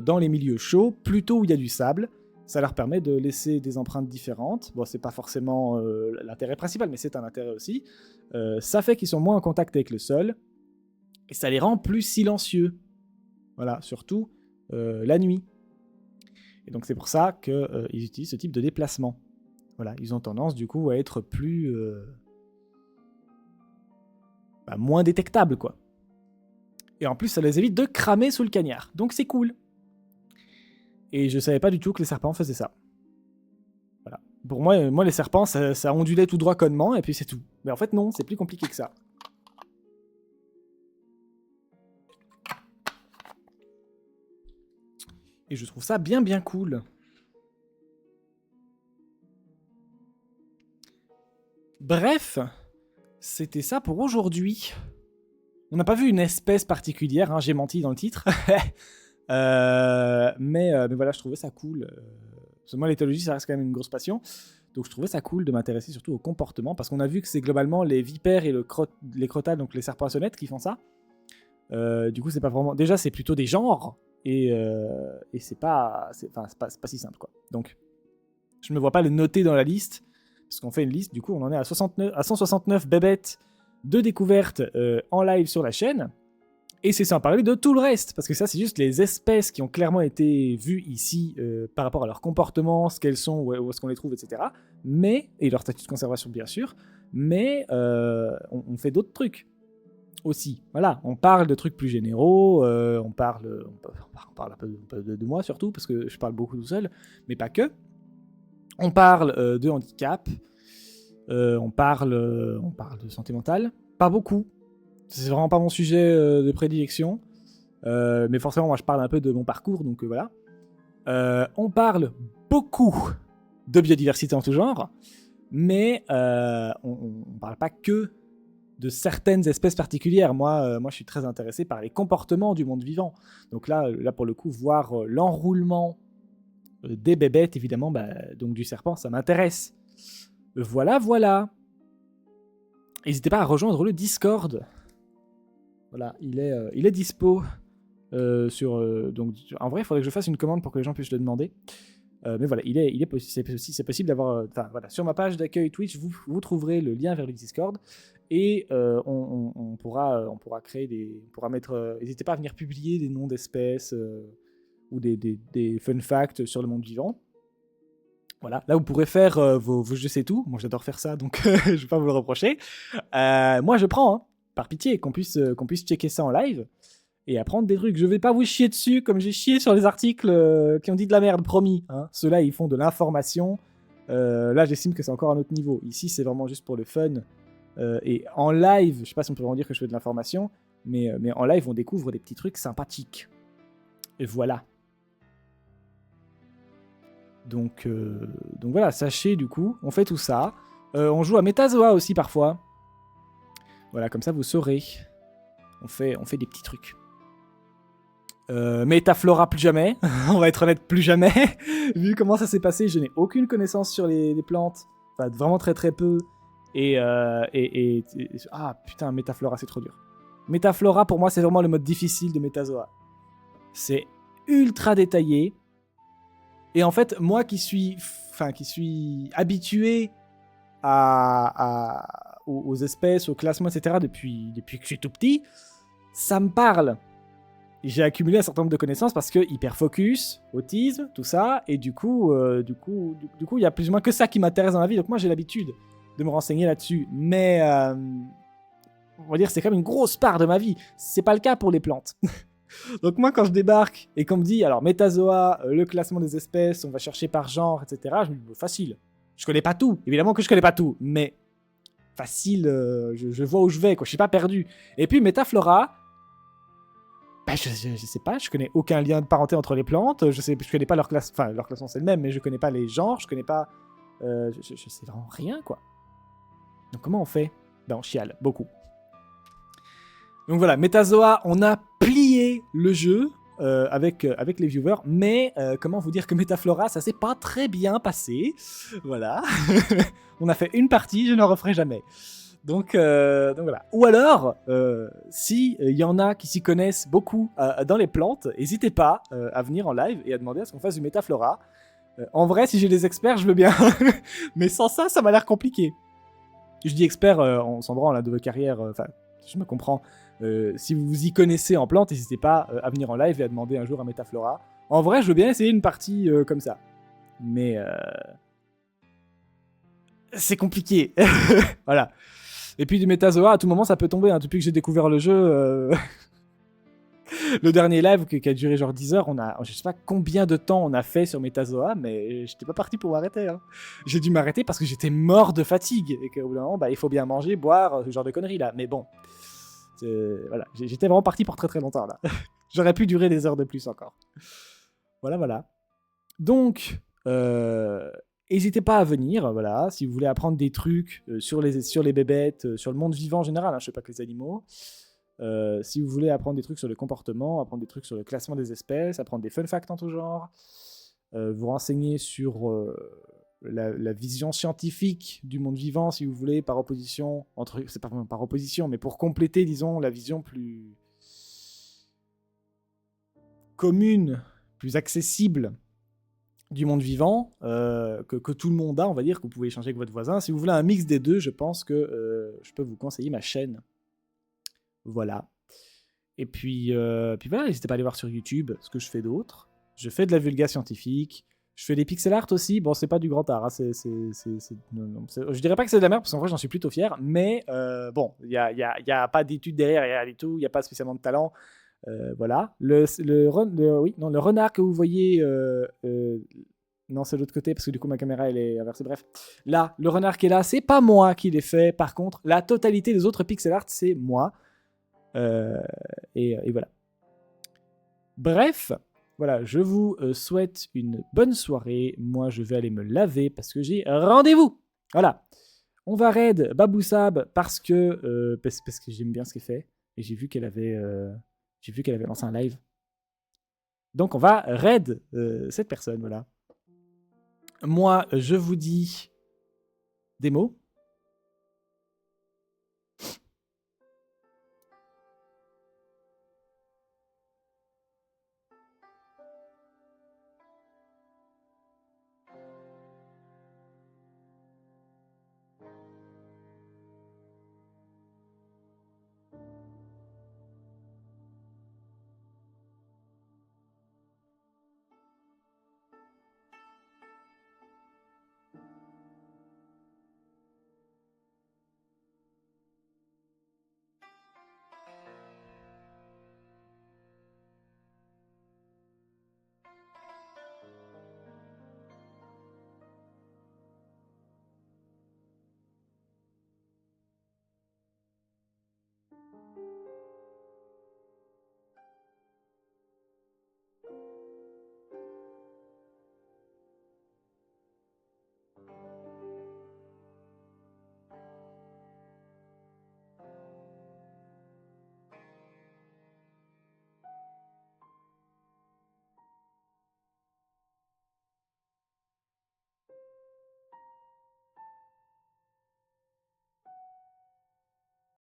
dans les milieux chauds, plutôt où il y a du sable, Ça leur permet de laisser des empreintes différentes. Bon, c'est pas forcément l'intérêt principal, mais c'est un intérêt aussi. Ça fait qu'ils sont moins en contact avec le sol. Et ça les rend plus silencieux. Voilà, surtout la nuit. Et donc c'est pour ça qu'ils utilisent ce type de déplacement. Voilà, ils ont tendance du coup à être plus... moins détectables, quoi. Et en plus, ça les évite de cramer sous le cagnard. Donc c'est cool. Et je savais pas du tout que les serpents faisaient ça. Voilà. Pour moi les serpents, ça ondulait tout droit connement, et puis c'est tout. Mais en fait, non, c'est plus compliqué que ça. Et je trouve ça bien cool. Bref, c'était ça pour aujourd'hui. On n'a pas vu une espèce particulière, hein, j'ai menti dans le titre. mais voilà, je trouvais ça cool. Parce que moi, l'éthologie, ça reste quand même une grosse passion. Donc je trouvais ça cool de m'intéresser surtout au comportement, parce qu'on a vu que c'est globalement les vipères et les crotales, donc les serpents à sonnette, qui font ça. Du coup, c'est pas vraiment... Déjà, c'est plutôt des genres, et c'est pas si simple, quoi. Donc, je ne me vois pas le noter dans la liste, parce qu'on fait une liste, du coup, on en est à 169 bébêtes de découvertes en live sur la chaîne, et c'est sans parler de tout le reste, parce que ça, c'est juste les espèces qui ont clairement été vues ici par rapport à leur comportement, ce qu'elles sont, où est-ce qu'on les trouve, etc. Et leur statut de conservation, bien sûr, mais on fait d'autres trucs aussi. Voilà, on parle de trucs plus généraux, on parle un peu de moi surtout, parce que je parle beaucoup tout seul, mais pas que. On parle de handicap, on parle de santé mentale, pas beaucoup. C'est vraiment pas mon sujet de prédilection, mais forcément, moi, je parle un peu de mon parcours, donc voilà. On parle beaucoup de biodiversité en tout genre, mais on parle pas que de certaines espèces particulières. Moi, je suis très intéressé par les comportements du monde vivant. Donc là pour le coup, voir l'enroulement des bébêtes, évidemment, donc du serpent, ça m'intéresse. Voilà. N'hésitez pas à rejoindre le Discord. Voilà, il est dispo donc en vrai, il faudrait que je fasse une commande pour que les gens puissent le demander. Mais voilà, c'est possible d'avoir... voilà, sur ma page d'accueil Twitch, vous trouverez le lien vers le Discord. Et on pourra créer on pourra mettre... n'hésitez pas à venir publier des noms d'espèces ou des fun facts sur le monde vivant. Voilà, là vous pourrez faire vos je sais tout. Moi j'adore faire ça, donc je vais pas vous le reprocher. Moi je prends, hein, par pitié, qu'on puisse checker ça en live et apprendre des trucs. Je vais pas vous chier dessus comme j'ai chié sur les articles qui ont dit de la merde, promis. Hein. Ceux-là, ils font de l'information. Là, j'estime que c'est encore un autre niveau. Ici, c'est vraiment juste pour le fun. Et en live, je sais pas si on peut vraiment dire que je fais de l'information, mais en live, on découvre des petits trucs sympathiques. Et voilà. Donc voilà, sachez du coup, on fait tout ça. On joue à Metazoa aussi parfois. Voilà, comme ça vous saurez. On fait des petits trucs. Metaflora plus jamais. On va être honnête, plus jamais. Vu comment ça s'est passé, je n'ai aucune connaissance sur les plantes. Enfin, vraiment très très peu. Ah putain, Metaflora, c'est trop dur. Metaflora, pour moi, c'est vraiment le mode difficile de Metazoa. C'est ultra détaillé. Et en fait, moi qui suis habitué aux espèces, au classement, etc. depuis que je suis tout petit, ça me parle. J'ai accumulé un certain nombre de connaissances parce que hyperfocus, autisme, tout ça, et du coup, il y a plus ou moins que ça qui m'intéresse dans la vie. Donc moi, j'ai l'habitude de me renseigner là-dessus. Mais on va dire, c'est quand même une grosse part de ma vie. C'est pas le cas pour les plantes. Donc moi, quand je débarque et qu'on me dit, alors Metazoa, le classement des espèces, on va chercher par genre, etc. Je me dis, facile. Je connais pas tout. Évidemment que je connais pas tout, mais facile, je vois où je vais, quoi. Je suis pas perdu. Et puis Metaflora, je sais pas, je connais aucun lien de parenté entre les plantes, je connais pas leur classe, enfin leur classement c'est le même, mais je connais pas les genres, je connais pas, je sais vraiment rien, quoi. Donc comment on fait ? On chiale, beaucoup. Donc voilà, Metazoa, on a plié le jeu avec les viewers, mais comment vous dire que Metaflora, ça s'est pas très bien passé. Voilà. On a fait une partie, je ne referai jamais. Donc voilà. Ou alors, si y en a qui s'y connaissent beaucoup dans les plantes, n'hésitez pas à venir en live et à demander à ce qu'on fasse du Metaflora. En vrai, si j'ai des experts, je veux bien. Mais sans ça, ça m'a l'air compliqué. Je dis expert, on s'en branle là, de vos carrières. Enfin, je me comprends. Si vous vous y connaissez en plantes, n'hésitez pas à venir en live et à demander un jour à Metaflora. En vrai, je veux bien essayer une partie comme ça. Mais c'est compliqué. Voilà. Et puis du Metazoa, à tout moment, ça peut tomber. Hein. Depuis que j'ai découvert le jeu, le dernier live qui a duré genre 10 heures, je sais pas combien de temps on a fait sur Metazoa, mais j'étais pas parti pour m'arrêter. Hein. J'ai dû m'arrêter parce que j'étais mort de fatigue. Et qu'au bout d'un moment, il faut bien manger, boire, ce genre de conneries là. Mais bon, voilà, j'étais vraiment parti pour très très longtemps là. J'aurais pu durer des heures de plus encore. Voilà. Donc, n'hésitez pas à venir, voilà, si vous voulez apprendre des trucs sur les bébêtes, sur le monde vivant en général, hein, je sais pas que les animaux. Si vous voulez apprendre des trucs sur le comportement, apprendre des trucs sur le classement des espèces, apprendre des fun facts en tout genre, vous renseigner sur la vision scientifique du monde vivant, si vous voulez, par opposition, c'est pas vraiment par opposition, mais pour compléter, disons, la vision plus commune, plus accessible du monde vivant, que tout le monde a, on va dire, que vous pouvez échanger avec votre voisin. Si vous voulez un mix des deux, je pense que je peux vous conseiller ma chaîne. Voilà. Et puis voilà, n'hésitez pas à aller voir sur YouTube ce que je fais d'autre. Je fais de la vulga scientifique. Je fais des pixel art aussi. Bon, c'est pas du grand art. Hein. Non, je dirais pas que c'est de la merde, parce qu'en vrai, j'en suis plutôt fier. Mais bon, il y a pas d'études derrière, il y a rien du tout. Il n'y a pas spécialement de talent. Voilà. Le renard que vous voyez... non, c'est de l'autre côté, parce que du coup, ma caméra, elle est inversée. Bref. Là, le renard qui est là, c'est pas moi qui l'ai fait. Par contre, la totalité des autres pixel art, c'est moi. Et voilà. Bref, voilà, je vous souhaite une bonne soirée. Moi, je vais aller me laver parce que j'ai rendez-vous. Voilà. On va raid Baboussab parce que j'aime bien ce qu'elle fait et j'ai vu qu'elle avait lancé un live. Donc on va raid cette personne, voilà. Moi, je vous dis des mots.